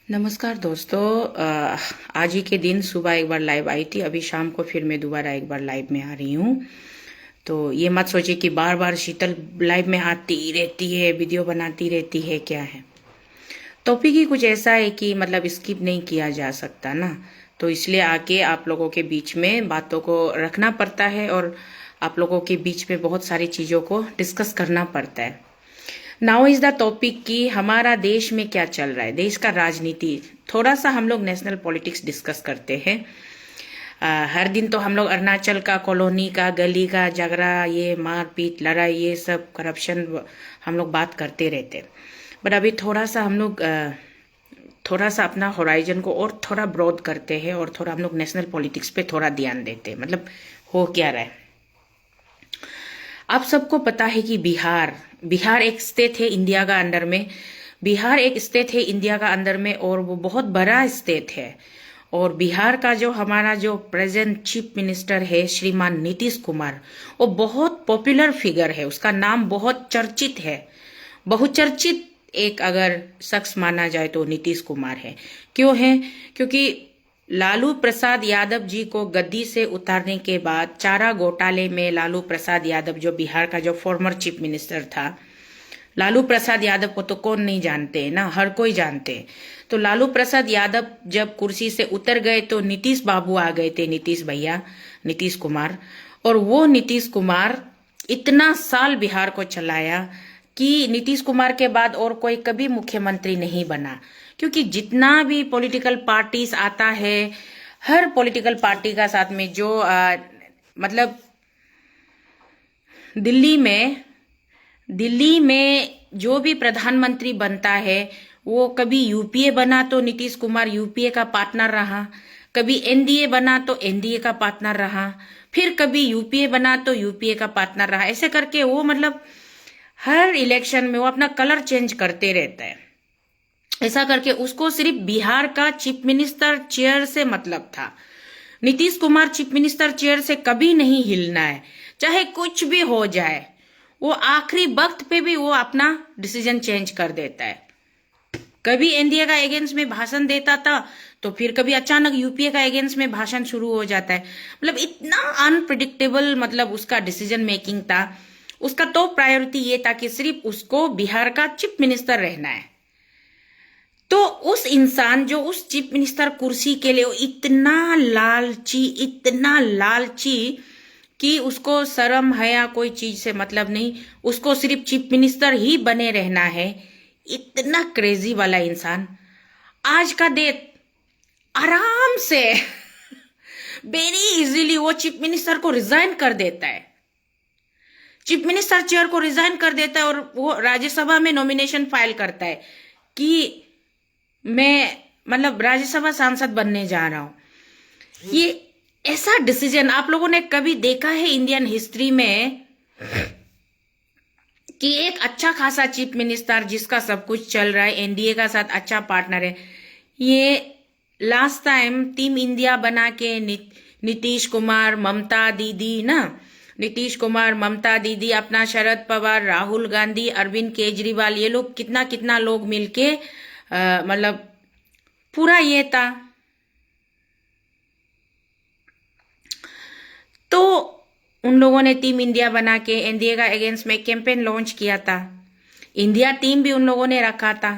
नमस्कार दोस्तों। आज ही के दिन सुबह एक बार लाइव आई थी। अभी शाम को फिर मैं दोबारा एक बार लाइव में आ रही हूँ। तो ये मत सोचिए कि बार बार शीतल लाइव में आती रहती है, वीडियो बनाती रहती है। क्या है टॉपिक ही कुछ ऐसा है कि मतलब स्किप नहीं किया जा सकता ना। तो इसलिए आके आप लोगों के बीच में बातों को रखना पड़ता है और आप लोगों के बीच में बहुत सारी चीज़ों को डिस्कस करना पड़ता है। नाउ इज द टॉपिक कि हमारा देश में क्या चल रहा है, देश का राजनीति। थोड़ा सा हम लोग नेशनल पॉलिटिक्स डिस्कस करते हैं। हर दिन तो हम लोग अरुणाचल का, कॉलोनी का, गली का झगड़ा, ये मारपीट, लड़ाई, ये सब करप्शन हम लोग बात करते रहते हैं। बट अभी थोड़ा सा हम लोग थोड़ा सा अपना होराइजन को और थोड़ा ब्रॉड करते हैं और थोड़ा हम लोग नेशनल पॉलिटिक्स पे थोड़ा ध्यान देते हैं। मतलब हो क्या रहा है, आप सबको पता है कि बिहार बिहार एक स्टेट है इंडिया का अंडर में। बिहार एक स्टेट है इंडिया का अंदर में और वो बहुत बड़ा स्टेट है। और बिहार का जो हमारा जो प्रेजेंट चीफ मिनिस्टर है श्रीमान नीतीश कुमार, वो बहुत पॉपुलर फिगर है। उसका नाम बहुत चर्चित है, बहुचर्चित एक अगर शख्स माना जाए तो नीतीश कुमार है। क्यों है? क्योंकि लालू प्रसाद यादव जी को गद्दी से उतारने के बाद चारा घोटाले में लालू प्रसाद यादव, जो बिहार का जो फॉर्मर चीफ मिनिस्टर था, लालू प्रसाद यादव को तो कौन नहीं जानते है ना, हर कोई जानते हैं। तो लालू प्रसाद यादव जब कुर्सी से उतर गए तो नीतीश बाबू आ गए थे, नीतीश भैया, नीतीश कुमार। और वो नीतीश कुमार इतना साल बिहार को चलाया कि नीतीश कुमार के बाद और कोई कभी मुख्यमंत्री नहीं बना। क्योंकि जितना भी पॉलिटिकल पार्टीज आता है, हर पॉलिटिकल पार्टी का साथ में जो मतलब दिल्ली में जो भी प्रधानमंत्री बनता है, वो कभी यूपीए बना तो नीतीश कुमार यूपीए का पार्टनर रहा, कभी एनडीए बना तो एनडीए का पार्टनर रहा, फिर कभी यूपीए बना तो यूपीए का पार्टनर रहा। ऐसे करके वो मतलब हर इलेक्शन में वो अपना कलर चेंज करते रहता है। ऐसा करके उसको सिर्फ बिहार का चीफ मिनिस्टर चेयर से मतलब था। Nitish Kumar chief minister chair से कभी नहीं हिलना है, चाहे कुछ भी हो जाए। वो आखिरी वक्त पे भी वो अपना डिसीजन चेंज कर देता है। कभी एनडीए का अगेंस्ट में भाषण देता था तो फिर कभी अचानक यूपीए का अगेंस्ट में भाषण शुरू हो जाता है। मतलब इतना अनप्रिडिक्टेबल मतलब उसका डिसीजन मेकिंग था। उसका तो प्रायोरिटी ये था कि सिर्फ उसको बिहार का चीफ मिनिस्टर रहना है। तो उस इंसान जो उस चीफ मिनिस्टर कुर्सी के लिए इतना लालची कि उसको शर्म हया कोई चीज से मतलब नहीं, उसको सिर्फ चीफ मिनिस्टर ही बने रहना है। इतना क्रेजी वाला इंसान आज का डेट आराम से वेरी इजीली वो चीफ मिनिस्टर को रिजाइन कर देता है, चीफ मिनिस्टर चेयर को रिजाइन कर देता है और वो राज्यसभा में नॉमिनेशन फाइल करता है कि मैं मतलब राज्यसभा सांसद बनने जा रहा हूं। ये ऐसा डिसीजन आप लोगों ने कभी देखा है इंडियन हिस्ट्री में कि एक अच्छा खासा चीफ मिनिस्टर जिसका सब कुछ चल रहा है, एनडीए का साथ अच्छा पार्टनर है। ये लास्ट टाइम टीम इंडिया बना के नीतीश कुमार, ममता दीदी ना, नीतीश कुमार, ममता दीदी, अपना शरद पवार, राहुल गांधी, अरविंद केजरीवाल, ये लोग कितना कितना लोग मिलके मतलब पूरा ये था। तो उन लोगों ने टीम इंडिया बना के एनडीए का अगेंस्ट में कैंपेन लॉन्च किया था। इंडिया टीम भी उन लोगों ने रखा था।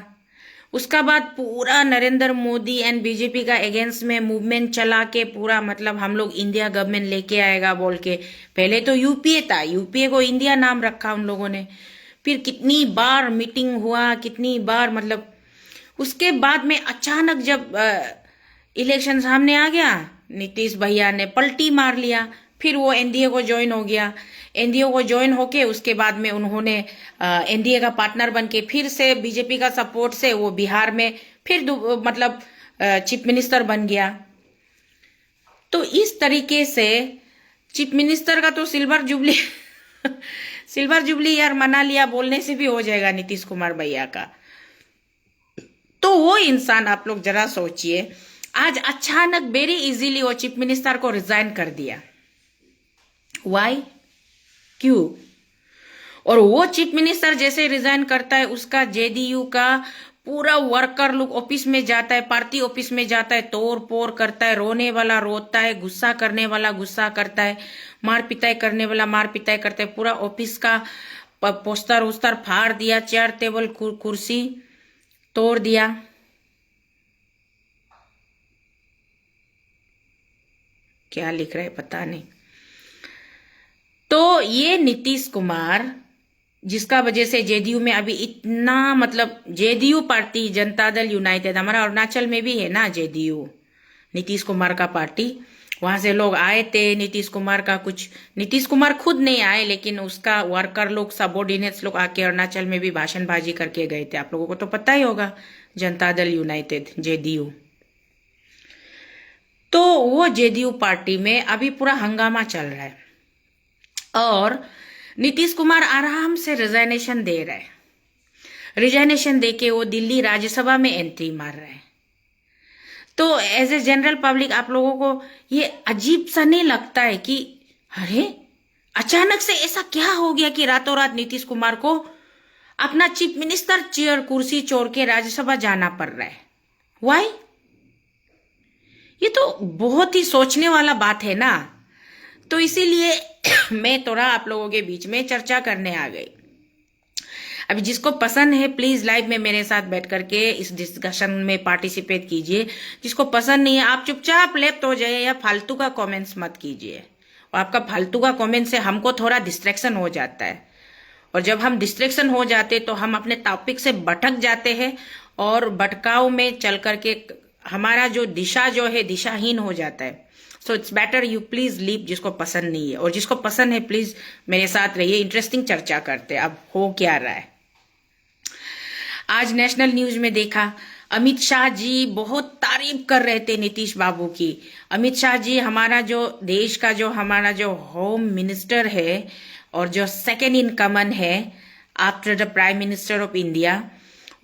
उसका बाद पूरा नरेंद्र मोदी एंड बीजेपी का अगेंस्ट में मूवमेंट चला के पूरा मतलब हम लोग इंडिया गवर्नमेंट लेके आएगा बोल के। पहले तो यूपीए था, यूपीए को इंडिया नाम रखा उन लोगों ने। फिर कितनी बार मीटिंग हुआ, कितनी बार मतलब उसके बाद में अचानक जब इलेक्शन सामने आ गया, नीतीश भैया ने पलटी मार लिया। फिर वो एनडीए को ज्वाइन हो गया। एनडीए को ज्वाइन होके उसके बाद में उन्होंने एनडीए का पार्टनर बन के फिर से बीजेपी का सपोर्ट से वो बिहार में फिर मतलब चीफ मिनिस्टर बन गया। तो इस तरीके से चीफ मिनिस्टर का तो सिल्वर जुबली सिल्वर जुबली यार मना लिया बोलने से भी हो जाएगा नीतीश कुमार भैया का। तो वो इंसान आप लोग जरा सोचिए, आज अचानक वेरी इजीली वो चीफ मिनिस्टर को रिजाइन कर दिया। वाई? क्यों? और वो चीफ मिनिस्टर जैसे रिजाइन करता है, उसका जेडीयू का पूरा वर्कर लोग ऑफिस में जाता है, पार्टी ऑफिस में जाता है, तोड़ फोड़ करता है, रोने वाला रोता है, गुस्सा करने वाला गुस्सा करता है, मार पिटाई करने वाला मार पिटाई करता है। पूरा ऑफिस का पोस्टर उस्तर फाड़ दिया, चेयर टेबल कुर्सी तोड़ दिया। क्या लिख रहा है पता नहीं। तो ये नीतीश कुमार, जिसका वजह से जेडीयू में अभी इतना, मतलब JDU party, Janata Dal United, हमारा अरुणाचल में भी है ना जेडीयू, नीतीश कुमार का पार्टी, वहां से लोग आए थे। नीतीश कुमार का कुछ, नीतीश कुमार खुद नहीं आए, लेकिन उसका वर्कर लोग, सबॉर्डिनेट्स लोग आके अरुणाचल में भी भाषणबाजी करके गए थे। आप लोगों को तो पता ही होगा, जनता दल यूनाइटेड, जेडीयू। तो वो जेडीयू पार्टी में अभी पूरा हंगामा चल रहा है और नीतीश कुमार आराम से रिजाइनेशन दे रहे हैं। रिजाइनेशन देके वो दिल्ली राज्यसभा में एंट्री मार रहे हैं। तो एज ए जनरल पब्लिक आप लोगों को ये अजीब सा नहीं लगता है कि अरे अचानक से ऐसा क्या हो गया कि रातों रात नीतीश कुमार को अपना चीफ मिनिस्टर चेयर कुर्सी छोड़ के राज्यसभा जाना पड़ रहा है? वाई? ये तो बहुत ही सोचने वाला बात है ना। तो इसीलिए मैं थोड़ा आप लोगों के बीच में चर्चा करने आ गई। अभी जिसको पसंद है प्लीज लाइव में मेरे साथ बैठ करके इस डिस्कशन में पार्टिसिपेट कीजिए। जिसको पसंद नहीं है आप चुपचाप लेफ्ट हो जाइए या फालतू का कमेंट्स मत कीजिए। और आपका फालतू का कमेंट से हमको थोड़ा डिस्ट्रैक्शन हो जाता है, और जब हम डिस्ट्रैक्शन हो जाते तो हम अपने टॉपिक से भटक जाते हैं और भटकाव में चल करके हमारा जो दिशा जो है दिशाहीन हो जाता है। So it's better you please leave जिसको पसंद नहीं है, और जिसको पसंद है प्लीज मेरे साथ रहिए, इंटरेस्टिंग चर्चा करते हैं। अब हो क्या रहा है, आज नेशनल न्यूज में देखा अमित शाह जी बहुत तारीफ कर रहे थे नीतीश बाबू की। अमित शाह जी हमारा जो देश का जो हमारा जो होम मिनिस्टर है और जो सेकेंड इन कमांड है after the prime minister of India,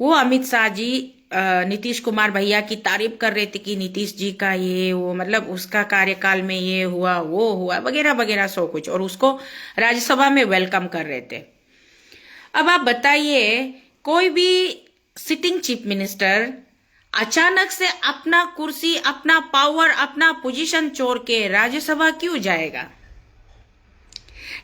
वो अमित शाह जी नीतीश कुमार भैया की तारीफ कर रहे थे कि नीतीश जी का ये वो, मतलब उसका कार्यकाल में ये हुआ वो हुआ वगैरह वगैरह सो कुछ, और उसको राज्यसभा में वेलकम कर रहे थे। अब आप बताइए, कोई भी सिटिंग चीफ मिनिस्टर अचानक से अपना कुर्सी, अपना पावर, अपना पोजीशन छोड़ के राज्यसभा क्यों जाएगा?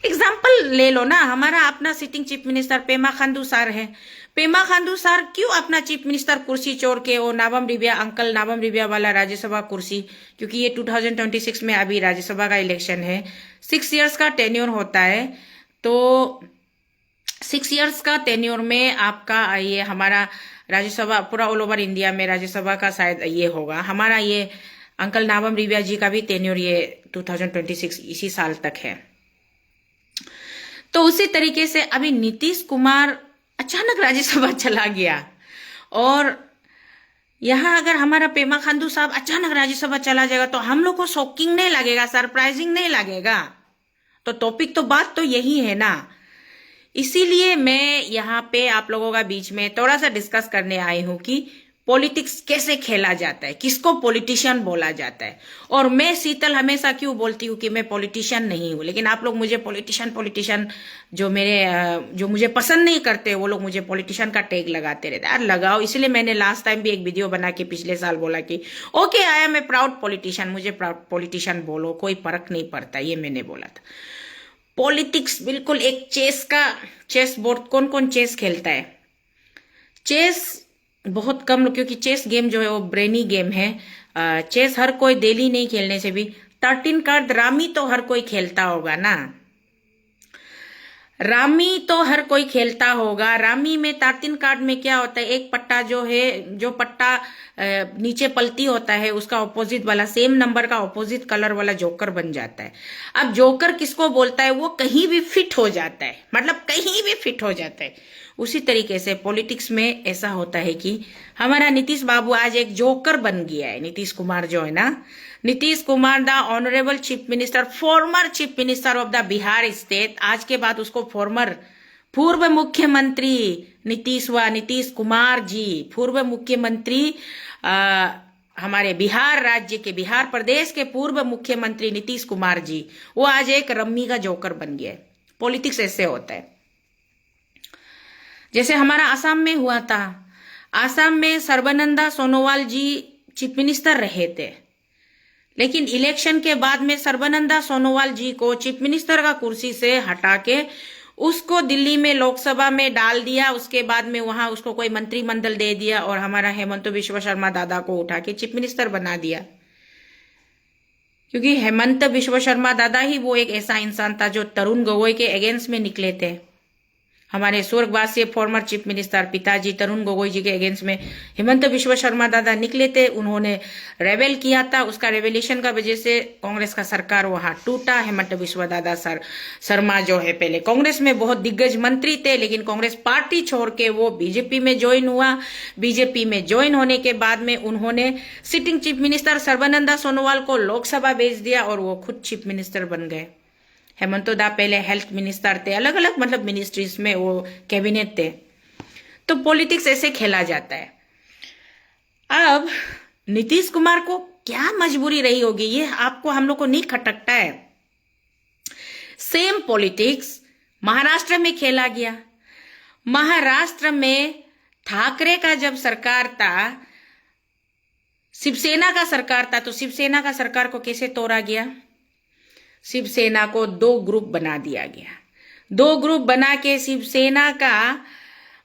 एग्जाम्पल ले लो ना, हमारा अपना sitting chief minister Pema Khandu sir है। पेमा खांडू सर क्यों अपना चीफ मिनिस्टर कुर्सी छोड़ के वो नाबम रिबिया, अंकल नाबम रिबिया वाला राज्यसभा कुर्सी, क्योंकि ये 2026 में अभी राज्यसभा का इलेक्शन है, 6 इयर्स का टेन्योर होता है। तो 6 इयर्स का टेन्योर में आपका ये हमारा राज्यसभा पूरा ऑल ओवर इंडिया में राज्यसभा का शायद ये होगा। हमारा ये अंकल नाबम रिबिया जी का भी टेन्योर ये 2026 इसी साल तक है। तो उसी तरीके से अभी नीतीश कुमार अचानक राज्यसभा चला गया, और यहां अगर हमारा पेमा खांडू साहब अचानक राज्यसभा चला जाएगा तो हम लोग को शॉकिंग नहीं लगेगा, सरप्राइजिंग नहीं लगेगा? तो टॉपिक तो बात तो यही है ना। इसीलिए मैं यहाँ पे आप लोगों का बीच में थोड़ा सा डिस्कस करने आई हूं कि पॉलिटिक्स कैसे खेला जाता है, किसको पॉलिटिशियन बोला जाता है। और मैं शीतल हमेशा क्यों बोलती हूँ कि मैं पॉलिटिशियन नहीं हूँ, लेकिन आप लोग मुझे पॉलिटिशियन जो मुझे पसंद नहीं करते वो लोग मुझे पॉलिटिशियन का टैग लगाते रहते हैं। यार लगाओ, इसलिए मैंने लास्ट टाइम भी एक वीडियो बना के पिछले साल बोला कि okay I am a proud politician, मुझे प्राउड पॉलिटिशियन बोलो, कोई फर्क नहीं पड़ता, ये मैंने बोला था। पॉलिटिक्स बिल्कुल एक चेस बोर्ड, कौन कौन चेस खेलता है? चेस बहुत कम लोग, क्योंकि चेस गेम जो है वो ब्रेनी गेम है। चेस हर कोई डेली नहीं खेलने से भी 13 कार्ड रामी तो हर कोई खेलता होगा ना। रामी तो हर कोई खेलता होगा। रामी में 13 कार्ड में क्या होता है, एक पट्टा जो है, जो पट्टा नीचे पलटी होता है उसका ऑपोजिट वाला सेम नंबर का ऑपोजिट कलर वाला जोकर बन जाता है। अब जोकर किसको बोलता है? वो कहीं भी फिट हो जाता है, मतलब कहीं भी फिट हो जाता है। उसी तरीके से पॉलिटिक्स में ऐसा होता है कि हमारा नीतीश बाबू आज एक जोकर बन गया है। नीतीश कुमार जो है ना, Nitish Kumar the honourable chief minister, former chief minister of the Bihar state, आज के बाद उसको पूर्व मुख्यमंत्री नीतीश कुमार जी, पूर्व मुख्यमंत्री हमारे बिहार राज्य के, बिहार प्रदेश के पूर्व मुख्यमंत्री नीतीश कुमार जी, वो आज एक रम्मी का जोकर बन गया है। पॉलिटिक्स ऐसे होता है। जैसे हमारा आसाम में हुआ था, आसाम में सर्बानंदा सोनोवाल जी चीफ मिनिस्टर रहे थे, लेकिन इलेक्शन के बाद में सर्बानंदा सोनोवाल जी को चीफ मिनिस्टर का कुर्सी से हटा के उसको दिल्ली में लोकसभा में डाल दिया। उसके बाद में वहां उसको कोई मंत्रिमंडल दे दिया और हमारा हेमंत बिश्व शर्मा दादा को उठा के चीफ मिनिस्टर बना दिया, क्योंकि हेमंत बिश्व शर्मा दादा ही वो एक ऐसा इंसान था जो तरुण गोगोई के अगेंस्ट में निकले थे। हमारे स्वर्गवासी फॉर्मर चीफ मिनिस्टर पिताजी तरुण गोगोई जी के अगेंस्ट में हेमंत बिश्व शर्मा दादा निकले थे। उन्होंने रेबेल किया था, उसका रेवोल्यूशन का वजह से कांग्रेस का सरकार वहां टूटा। हेमंत बिश्व दादा शर्मा जो है पहले कांग्रेस में बहुत दिग्गज मंत्री थे, लेकिन कांग्रेस पार्टी छोड़ के वो बीजेपी में ज्वाइन हुआ। बीजेपी में ज्वाइन होने के बाद में उन्होंने sitting chief minister Sarbananda Sonowal को लोकसभा भेज दिया और वो खुद चीफ मिनिस्टर बन गए। हेमंतो दा पहले हेल्थ मिनिस्टर थे, अलग अलग मतलब मिनिस्ट्रीज में वो कैबिनेट थे। तो पॉलिटिक्स ऐसे खेला जाता है। अब नीतीश कुमार को क्या मजबूरी रही होगी, ये आपको हम लोग को नहीं खटकता है। सेम पॉलिटिक्स महाराष्ट्र में खेला गया। महाराष्ट्र में ठाकरे का जब सरकार था, शिवसेना का सरकार था, तो शिवसेना का सरकार को कैसे तोड़ा गया? शिवसेना को दो ग्रुप बना दिया गया। दो ग्रुप बना के शिवसेना का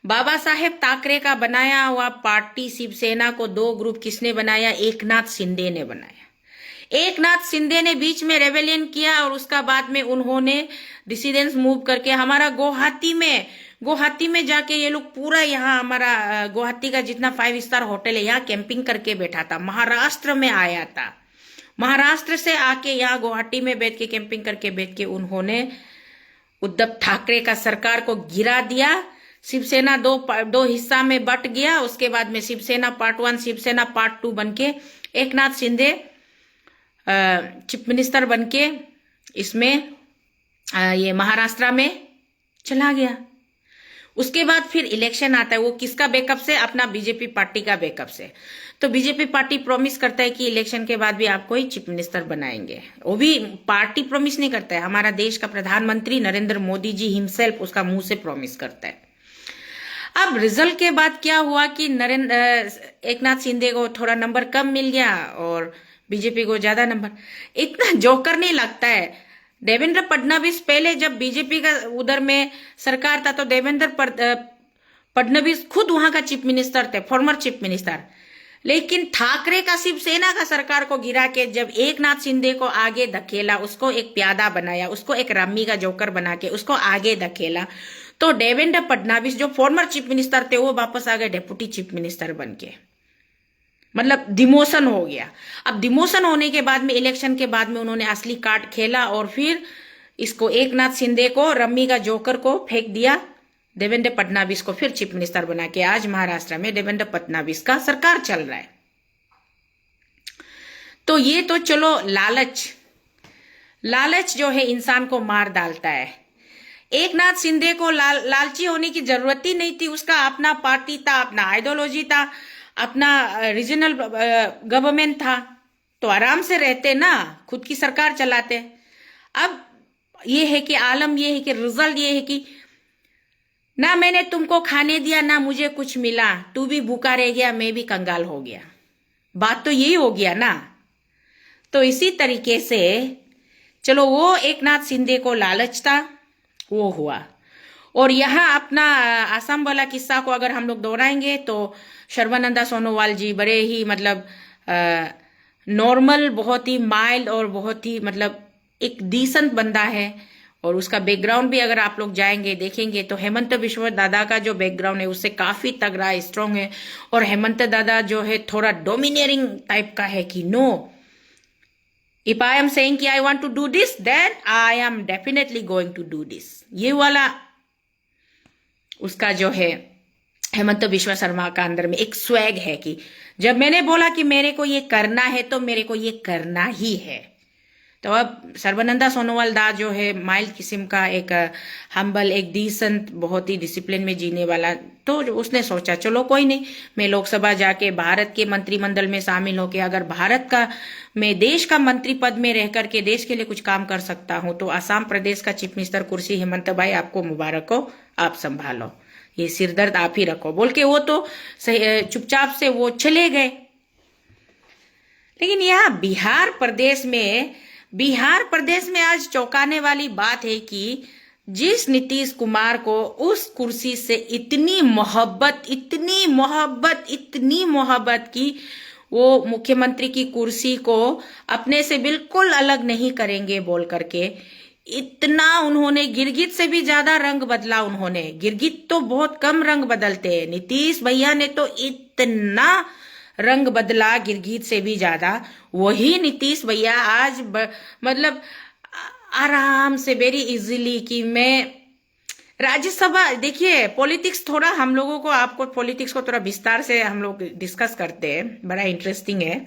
बाबा साहेब ठाकरे का बनाया हुआ पार्टी शिवसेना को दो ग्रुप किसने बनाया? एकनाथ शिंदे ने बनाया। एकनाथ शिंदे ने बीच में रेबेलियन किया और उसका बाद में उन्होंने डिसीडेंस मूव करके हमारा गुवाहाटी में जाके ये लोग पूरा यहाँ हमारा गुवाहाटी का जितना 5 स्टार होटल है यहाँ कैंपिंग करके बैठा था। महाराष्ट्र में आया था, महाराष्ट्र से आके यहाँ गुवाहाटी में बैठ के कैंपिंग करके बैठ के उन्होंने उद्धव ठाकरे का सरकार को गिरा दिया। शिवसेना दो हिस्सा में बट गया। उसके बाद में शिवसेना पार्ट 1 शिवसेना पार्ट 2 बनके एकनाथ शिंदे चीफ मिनिस्टर बनके इसमें ये महाराष्ट्र में चला गया। उसके बाद फिर इलेक्शन आता है, वो किसका बैकअप से? अपना बीजेपी पार्टी का बैकअप से। तो बीजेपी पार्टी प्रॉमिस करता है कि इलेक्शन के बाद भी आपको ही चीफ मिनिस्टर बनाएंगे। वो भी पार्टी प्रॉमिस नहीं करता है, हमारा देश का प्रधानमंत्री नरेंद्र मोदी जी हिमसेल्फ उसका मुंह से प्रॉमिस करता है। अब रिजल्ट के बाद क्या हुआ कि एकनाथ शिंदे को थोड़ा नंबर कम मिल गया और बीजेपी को ज्यादा नंबर। इतना जोकर नहीं लगता है। देवेंद्र फडणवीस पहले जब बीजेपी का उधर में सरकार था तो देवेंद्र फडणवीस खुद वहां का चीफ मिनिस्टर थे, फॉर्मर चीफ मिनिस्टर। लेकिन ठाकरे का शिवसेना का सरकार को गिरा के जब एकनाथ शिंदे को आगे धकेला, उसको एक प्यादा बनाया, उसको एक रम्मी का जोकर बना के उसको आगे धकेला, तो देवेंद्र फडणवीस जो फॉर्मर चीफ मिनिस्टर थे वो वापस आ गए डेप्यूटी चीफ मिनिस्टर बन के। मतलब डिमोशन हो गया। अब डिमोशन होने के बाद में इलेक्शन के बाद में उन्होंने असली कार्ड खेला और फिर इसको एकनाथ शिंदे को रम्मी का जोकर को फेंक दिया, देवेंद्र फडणवीस को फिर चीफ मिनिस्टर बना के आज महाराष्ट्र में देवेंद्र फडणवीस का सरकार चल रहा है। तो ये तो चलो लालच जो है इंसान को मार डालता है। एकनाथ शिंदे को लालची होने की जरूरत ही नहीं थी। उसका अपना पार्टी था, अपना आइडियोलॉजी था, अपना रीजनल गवर्नमेंट था, तो आराम से रहते ना, खुद की सरकार चलाते। अब ये है कि आलम ये है कि रिजल्ट ये है कि ना मैंने तुमको खाने दिया ना मुझे कुछ मिला, तू भी भूखा रह गया, मैं भी कंगाल हो गया। बात तो यही हो गया ना। तो इसी तरीके से चलो वो एकनाथ शिंदे को लालच था, वो हुआ। और यहाँ अपना आसाम वाला किस्सा को अगर हम लोग दोहराएंगे तो सर्बानंदा सोनोवाल जी बड़े ही मतलब नॉर्मल, बहुत ही माइल्ड और बहुत ही मतलब एक डिसेंट बंदा है। और उसका बैकग्राउंड भी अगर आप लोग जाएंगे देखेंगे तो हेमंत बिश्व दादा का जो बैकग्राउंड है उससे काफी तगड़ा स्ट्रांग है। और हेमंत दादा जो है थोड़ा डोमिनेटिंग टाइप का है कि no, if I am saying कि I want to do this then I am definitely going to do this. ये वाला उसका जो है हेमंत बिश्व शर्मा का अंदर में एक स्वैग है कि जब मैंने बोला कि मेरे को ये करना है तो मेरे को ये करना ही है। तो अब सर्बानंदा सोनोवाल दा जो है माइल्ड किस्म का एक हम्बल, एक डिसेंट, बहुत ही डिसिप्लिन में जीने वाला, तो उसने सोचा चलो कोई नहीं, मैं लोकसभा जाके भारत के मंत्रिमंडल में शामिल होके अगर भारत का मैं देश का मंत्री पद में रह करके देश के लिए कुछ काम कर सकता हूं तो आसाम प्रदेश का चीफ मिनिस्टर कुर्सी हेमंत भाई आपको मुबारक हो, आप संभालो। ये सिरदर्द आप ही रखो बोल के वो तो चुपचाप से वो चले गए। लेकिन यहाँ बिहार प्रदेश में आज चौंकाने वाली बात है कि जिस नीतीश कुमार को उस कुर्सी से इतनी मोहब्बत की, वो मुख्यमंत्री की कुर्सी को अपने से बिल्कुल अलग नहीं करेंगे बोल करके इतना उन्होंने, गिरगिट से भी ज्यादा रंग बदला उन्होंने। गिरगिट तो बहुत कम रंग बदलते हैं, नीतीश भैया ने तो इतना रंग बदला गिरगिट से भी ज्यादा। वही नीतीश भैया आज मतलब आराम से वेरी इजीली कि मैं राज्यसभा, देखिए पॉलिटिक्स थोड़ा हम लोगों को, आपको पॉलिटिक्स को थोड़ा विस्तार से हम लोग डिस्कस करते हैं, बड़ा इंटरेस्टिंग है।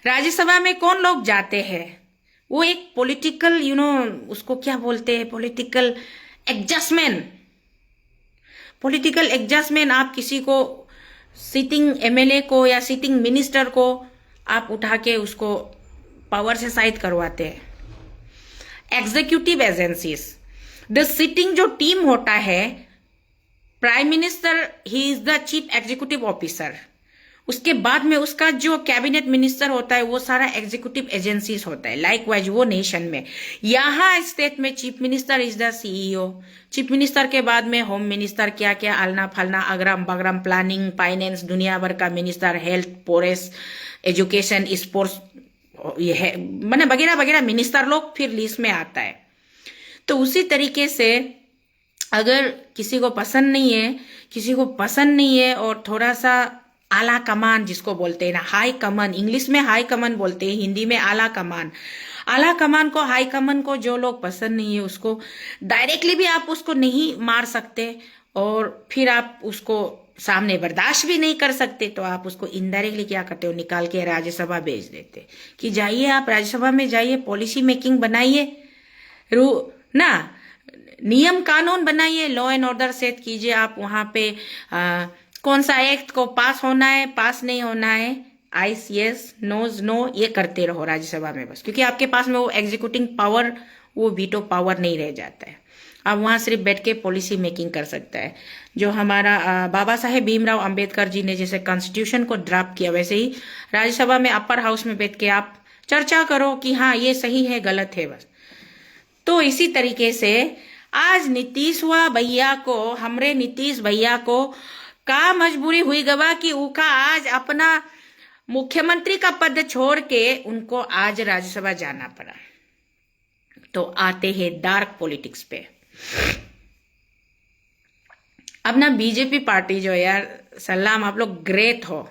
राज्यसभा में कौन लोग जाते हैं, वो एक पॉलिटिकल उसको क्या बोलते हैं, पॉलिटिकल एडजस्टमेंट। आप किसी को सिटिंग एमएलए को या सिटिंग मिनिस्टर को आप उठा के उसको पावर से साइड करवाते हैं। एग्जीक्यूटिव एजेंसीज, द सिटिंग जो टीम होता है, prime minister he is the chief executive officer, उसके बाद में उसका जो कैबिनेट मिनिस्टर होता है वो सारा एग्जीक्यूटिव एजेंसीज होता है। लाइकवाइज वो नेशन में, यहाँ स्टेट में chief minister is the CEO, chief minister के बाद में होम मिनिस्टर, क्या क्या आलना फालना अगरम बगरम, प्लानिंग, फाइनेंस, दुनिया भर का minister, health, forest, education, sports, ये है मैंने वगैरह वगैरह मिनिस्टर लोग फिर लिस्ट में आता है। तो उसी तरीके से अगर किसी को पसंद नहीं है और थोड़ा सा आला कमान जिसको बोलते हैं ना, हाई कमान, इंग्लिश में हाई कमान बोलते हैं, हिंदी में आला कमान को, हाई कमान को जो लोग पसंद नहीं है उसको डायरेक्टली भी आप उसको नहीं मार सकते और फिर आप उसको सामने बर्दाश्त भी नहीं कर सकते, तो आप उसको इनडायरेक्टली क्या करते हो, निकाल के राज्यसभा भेज देते कि जाइए आप राज्यसभा में जाइए, पॉलिसी मेकिंग बनाइए, ना नियम कानून बनाइए, लॉ एंड ऑर्डर सेट कीजिए। आप वहां पे कौन सा एक्ट को पास होना है, पास नहीं होना है, आइस यस, नोज नो, ये करते रहो राज्यसभा में बस, क्योंकि आपके पास में वो एग्जीक्यूटिव पावर, वो वीटो पावर नहीं रह जाता है। आप वहां सिर्फ बैठ के पॉलिसी मेकिंग कर सकता है। जो हमारा बाबा साहेब भीमराव अंबेडकर जी ने जैसे कॉन्स्टिट्यूशन को ड्राफ्ट किया, वैसे ही राज्यसभा में अपर हाउस में बैठ के आप चर्चा करो कि हाँ ये सही है गलत है बस। तो इसी तरीके से आज नीतीश भैया को का मजबूरी हुई गवा कि उनका आज अपना मुख्यमंत्री का पद छोड़ के उनको आज राज्यसभा जाना पड़ा। तो आते हैं डार्क पॉलिटिक्स पे। अब ना बीजेपी पार्टी जो यार, सलाम, आप लोग ग्रेट हो,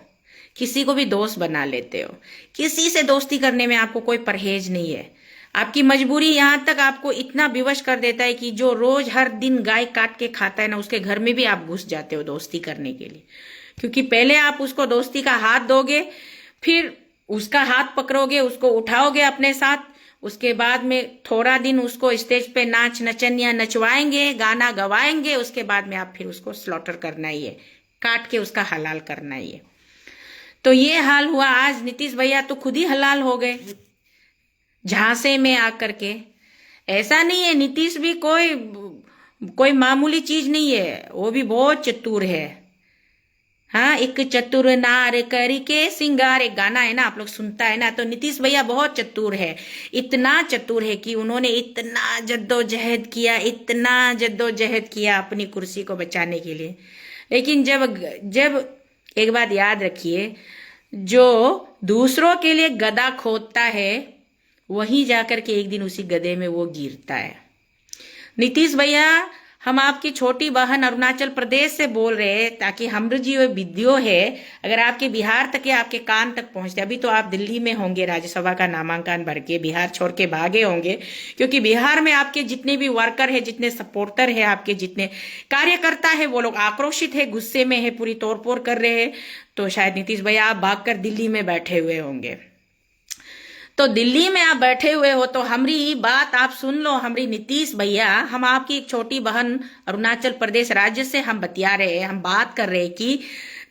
किसी को भी दोस्त बना लेते हो, किसी से दोस्ती करने में आपको कोई परहेज नहीं है। आपकी मजबूरी यहां तक आपको इतना विवश कर देता है कि जो रोज हर दिन गाय काट के खाता है ना, उसके घर में भी आप घुस जाते हो दोस्ती करने के लिए, क्योंकि पहले आप उसको दोस्ती का हाथ दोगे, फिर उसका हाथ पकड़ोगे, उसको उठाओगे अपने साथ, उसके बाद में थोड़ा दिन उसको स्टेज पे नचनिया नचवाएंगे, गाना गवाएंगे, उसके बाद में आप फिर उसको स्लॉटर करना ही है, काट के उसका हलाल करना ही है। तो ये हाल हुआ आज। नीतीश भैया तो खुद ही हलाल हो गए झांसे में आकर के। ऐसा नहीं है, नीतीश भी कोई मामूली चीज नहीं है, वो भी बहुत चतुर है। हाँ, एक चतुर नार करके सिंगार, एक गाना है ना, आप लोग सुनता है ना, तो नीतीश भैया बहुत चतुर है। इतना चतुर है कि उन्होंने इतना जद्दोजहद किया अपनी कुर्सी को बचाने के लिए। लेकिन जब एक बात याद रखिए, जो दूसरों के लिए गदा खोदता है वहीं जाकर के एक दिन उसी गधे में वो गिरता है। नीतीश भैया, हम आपकी छोटी बहन अरुणाचल प्रदेश से बोल रहे हैं, ताकि हमारी जो वीडियो है अगर आपके बिहार तक या आपके कान तक पहुंचते। अभी तो आप दिल्ली में होंगे, राज्यसभा का नामांकन भर के बिहार छोड़ के भागे होंगे, क्योंकि बिहार में आपके जितने भी वर्कर है, जितने सपोर्टर है, आपके जितने कार्यकर्ता है, वो लोग आक्रोशित है, गुस्से में है, पूरी तोड़फोड़ कर रहे हैं। तो शायद नीतीश भैया आप भागकर दिल्ली में बैठे हुए होंगे। तो दिल्ली में आप बैठे हुए हो तो हमारी बात आप सुन लो। हमारी नीतीश भैया, हम आपकी एक छोटी बहन अरुणाचल प्रदेश राज्य से हम बतिया रहे हैं, हम बात कर रहे हैं कि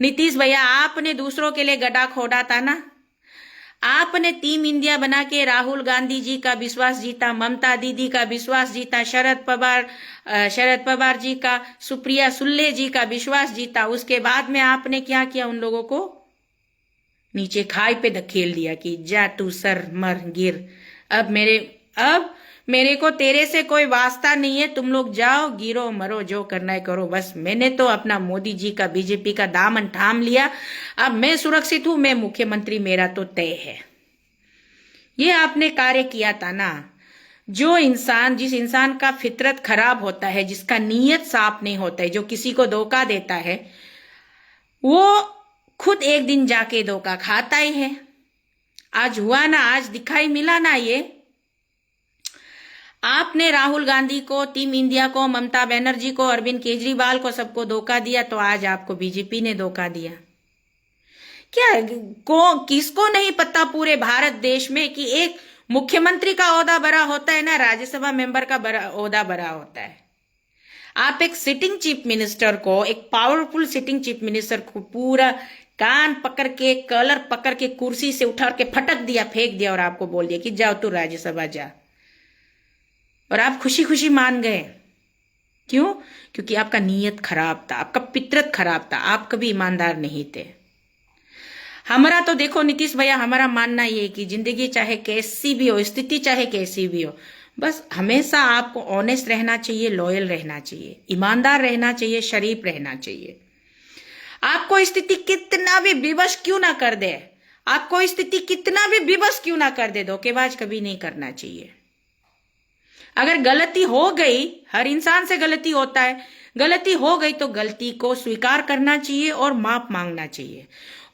नीतीश भैया आपने दूसरों के लिए गड्ढा खोदा था ना, आपने टीम इंडिया बना के राहुल गांधी जी का विश्वास जीता, ममता दीदी का विश्वास जीता, शरद पवार जी का, सुप्रिया सुले जी का विश्वास जीता। उसके बाद में आपने क्या किया? उन लोगों को नीचे खाई पे धकेल दिया कि जा तू सर मर गिर। अब मेरे को तेरे से कोई वास्ता नहीं है, तुम लोग जाओ गिरो मरो जो करना है करो। बस मैंने तो अपना मोदी जी का बीजेपी का दामन थाम लिया, अब मैं सुरक्षित हूं, मैं मुख्यमंत्री, मेरा तो तय है। ये आपने कार्य किया था ना। जिस इंसान का फितरत खराब होता है, जिसका नीयत साफ नहीं होता है, जो किसी को धोखा देता है, वो खुद एक दिन जाके धोखा खाता ही है। आज हुआ ना, आज दिखाई मिला ना। ये आपने राहुल गांधी को, टीम इंडिया को, ममता बनर्जी को, अरविंद केजरीवाल को, सबको धोखा दिया, तो आज आपको बीजेपी ने धोखा दिया। क्या किसको नहीं पता पूरे भारत देश में कि एक मुख्यमंत्री का ओहदा बड़ा होता है ना, राज्यसभा मेंबर का ओहदा बड़ा होता है। आप एक सिटिंग चीफ मिनिस्टर को, एक पावरफुल सिटिंग चीफ मिनिस्टर को पूरा कान पकड़ के, कलर पकड़ के कुर्सी से उठा के फटक दिया, फेंक दिया और आपको बोल दिया कि जाओ तू राज्यसभा जा। और आप खुशी खुशी मान गए। क्यों? क्योंकि आपका नीयत खराब था, आपका फितरत खराब था, आप कभी ईमानदार नहीं थे। हमारा तो देखो नीतीश भैया, हमारा मानना ये है कि जिंदगी चाहे कैसी भी हो, स्थिति चाहे कैसी भी हो, बस हमेशा आपको ऑनेस्ट रहना चाहिए, लॉयल रहना चाहिए, ईमानदार रहना चाहिए, शरीफ रहना चाहिए। आपको स्थिति कितना भी विवश क्यों ना कर दे, आपको स्थिति कितना भी विवश क्यों ना कर दे, धोखेबाज कभी नहीं करना चाहिए। अगर गलती हो गई, हर इंसान से गलती होता है, गलती हो गई तो गलती को स्वीकार करना चाहिए और माफ मांगना चाहिए।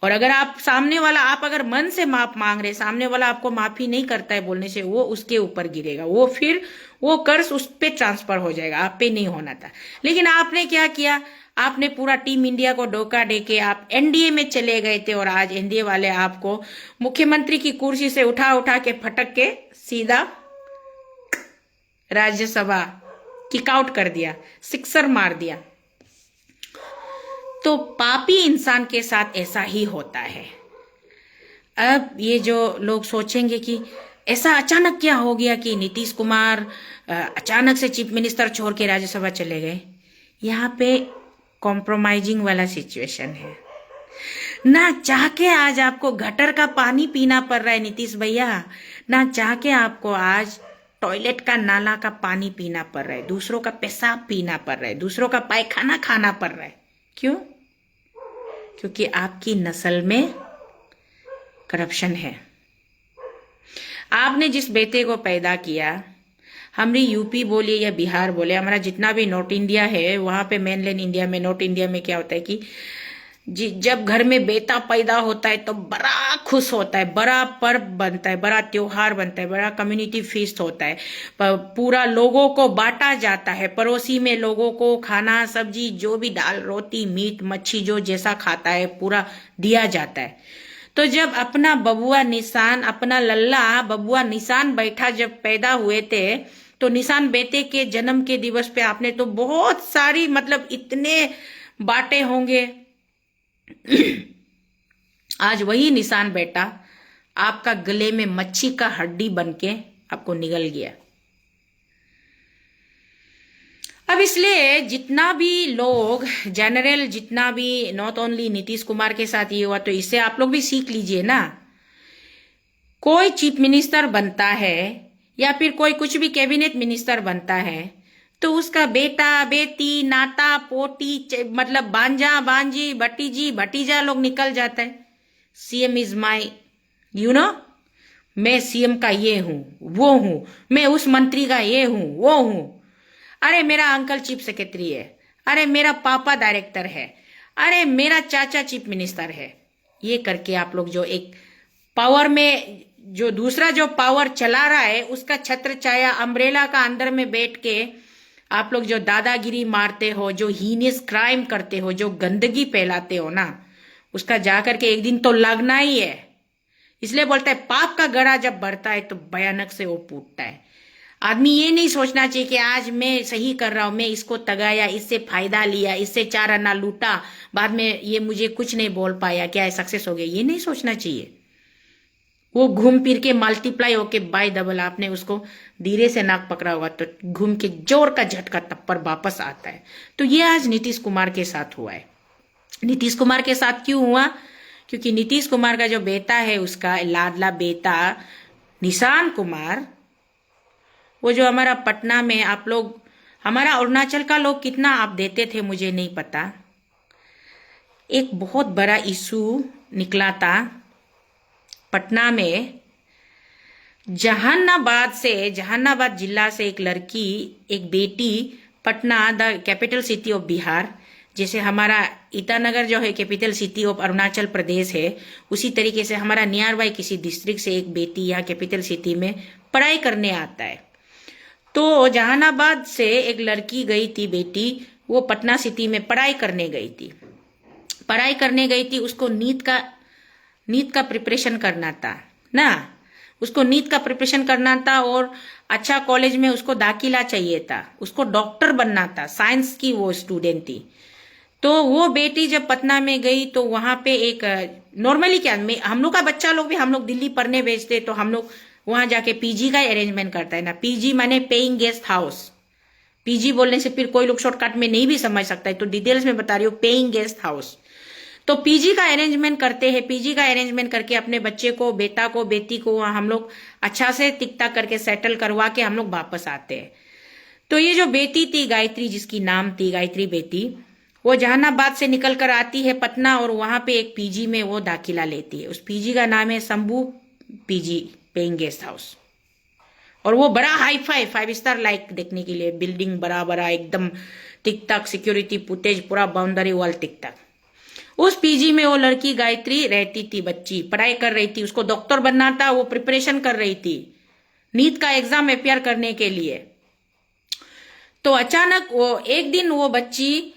और अगर आप अगर मन से माफ मांग रहे, सामने वाला आपको माफी नहीं करता है बोलने से, वो उसके ऊपर गिरेगा, वो कर्ज उस पे ट्रांसफर हो जाएगा, आप पे नहीं होना था। लेकिन आपने क्या किया? आपने पूरा टीम इंडिया को धोखा देके आप एनडीए में चले गए थे, और आज एनडीए वाले आपको मुख्यमंत्री की कुर्सी से उठा उठा के फटक के सीधा राज्यसभा किक आउट कर दिया, सिक्सर मार दिया। तो पापी इंसान के साथ ऐसा ही होता है। अब ये जो लोग सोचेंगे कि ऐसा अचानक क्या हो गया कि नीतीश कुमार अचानक से चीफ मिनिस्टर छोड़ के राज्यसभा चले गए, यहाँ पे कॉम्प्रोमाइजिंग वाला सिचुएशन है। ना चाह के आज आपको गटर का पानी पीना पड़ रहा है नीतीश भैया, ना चाह के आपको आज टॉयलेट का नाला का पानी पीना पड़ रहा है, दूसरों का पेशाब पीना पड़ रहा है, दूसरों का पायखाना खाना पड़ रहा है। क्यों? क्योंकि आपकी नस्ल में करप्शन है। आपने जिस बेटे को पैदा किया, हमारी यूपी बोले या बिहार बोले, हमारा जितना भी नॉर्थ इंडिया है, वहां पे मेनलैंड इंडिया में, नॉर्थ इंडिया में क्या होता है कि जब घर में बेटा पैदा होता है तो बड़ा खुश होता है, बड़ा पर्व बनता है, बड़ा त्योहार बनता है, बड़ा कम्युनिटी फीस्ट होता है, पूरा लोगों को बांटा जाता है, पड़ोसी में लोगों को खाना सब्जी जो भी दाल रोटी मीट मच्छी जो जैसा खाता है पूरा दिया जाता है। तो जब अपना बबुआ निशान, अपना लल्ला बबुआ निशान बैठा जब पैदा हुए थे, तो निशान बेटे के जन्म के दिवस पे आपने तो बहुत सारी मतलब इतने बांटे होंगे। आज वही निशान बेटा आपका गले में मच्छी का हड्डी बनके आपको निगल गया। अब इसलिए जितना भी लोग जनरल, जितना भी नॉट ओनली नीतीश कुमार के साथ ये हुआ, तो इससे आप लोग भी सीख लीजिए ना। कोई चीफ मिनिस्टर बनता है या फिर कोई कुछ भी कैबिनेट मिनिस्टर बनता है, तो उसका बेटा बेटी नाता पोती मतलब बांजा बांजी भतीजी भतीजा लोग निकल जाता है। सीएम इज माई मैं सीएम का ये हूं वो हूं, मैं उस मंत्री का ये हूं वो हूं, अरे मेरा अंकल चीफ सेक्रेटरी है, अरे मेरा पापा डायरेक्टर है, अरे मेरा चाचा चीफ मिनिस्टर है। ये करके आप लोग जो एक पावर में, जो दूसरा जो पावर चला रहा है, उसका छत्र छाया अम्ब्रेला का अंदर में बैठ के आप लोग जो दादागिरी मारते हो, जो हीनियस क्राइम करते हो, जो गंदगी फैलाते हो ना, उसका जाकर के एक दिन तो लगना ही है। इसलिए बोलता है पाप का गड़ा जब बढ़ता है तो भयानक से वो फूटता है। आदमी ये नहीं सोचना चाहिए कि आज मैं सही कर रहा हूं, मैं इसको तगाया, इससे फायदा लिया, इससे 4 आना लूटा, बाद में ये मुझे कुछ नहीं बोल पाया, क्या सक्सेस हो गया, ये नहीं सोचना चाहिए। वो घूम फिर के मल्टीप्लाई होके बाय डबल, आपने उसको धीरे से नाक पकड़ा होगा तो घूम के जोर का झटका तब वापस आता है। तो ये आज नीतीश कुमार के साथ हुआ है। नीतीश कुमार के साथ क्यों हुआ? क्योंकि नीतीश कुमार का जो बेटा है, उसका लाडला बेटा निशान कुमार, वो जो हमारा पटना में आप लोग, हमारा अरुणाचल का लोग कितना आप देते थे मुझे नहीं पता, एक बहुत बड़ा इशू निकला था पटना में। जहानाबाद जिला से एक लड़की, एक बेटी, Patna the capital city of Bihar, जैसे हमारा ईटानगर जो है capital city of Arunachal Pradesh है, उसी तरीके से हमारा नियर बाय किसी डिस्ट्रिक्ट से एक बेटी यहाँ कैपिटल सिटी में पढ़ाई करने आता है। तो जहानाबाद से एक लड़की गई थी, बेटी, वो पटना सिटी में पढ़ाई करने गई थी। उसको नीट का प्रिपरेशन करना था ना, उसको नीट का प्रिपरेशन करना था और अच्छा कॉलेज में उसको दाखिला चाहिए था, उसको डॉक्टर बनना था, साइंस की वो स्टूडेंट थी। तो वो बेटी जब पटना में गई तो वहां पे एक नॉर्मली क्या, हम लोग का बच्चा लोग भी, हम लोग दिल्ली पढ़ने भेजते तो हम लोग वहां जाके पीजी का अरेंजमेंट करता है ना। पीजी माने पेइंग गेस्ट हाउस। पीजी बोलने से फिर कोई लोग शॉर्टकट में नहीं भी समझ सकता है, तो डिटेल्स में बता रही हूँ, पेइंग गेस्ट हाउस। तो पीजी का अरेंजमेंट करते हैं। पीजी का अरेंजमेंट करके अपने बच्चे को, बेटा को, बेटी को हम लोग अच्छा से टिक टाक करके सेटल करवा के हम लोग वापस आते हैं। तो ये जो बेटी थी गायत्री, जिसकी नाम थी गायत्री बेटी, वो जहानाबाद से निकल कर आती है पटना और वहां पे एक पीजी में वो दाखिला लेती है। उस पीजी का नाम है Shambhu PG paying guest house. और वो बड़ा हाई फाई 5 स्टार लाइक देखने के लिए, बिल्डिंग बड़ा बड़ा एकदम टिक टाक, सिक्योरिटी फुटेज पूरा, बाउंड्री वॉल टिक टाक। उस पीजी में वो लड़की गायत्री रहती थी, बच्ची पढ़ाई कर रही थी, उसको डॉक्टर बनना था, वो प्रिपरेशन कर रही थी नीट का एग्जाम अपियर करने के लिए। तो अचानक वो एक दिन वो बच्ची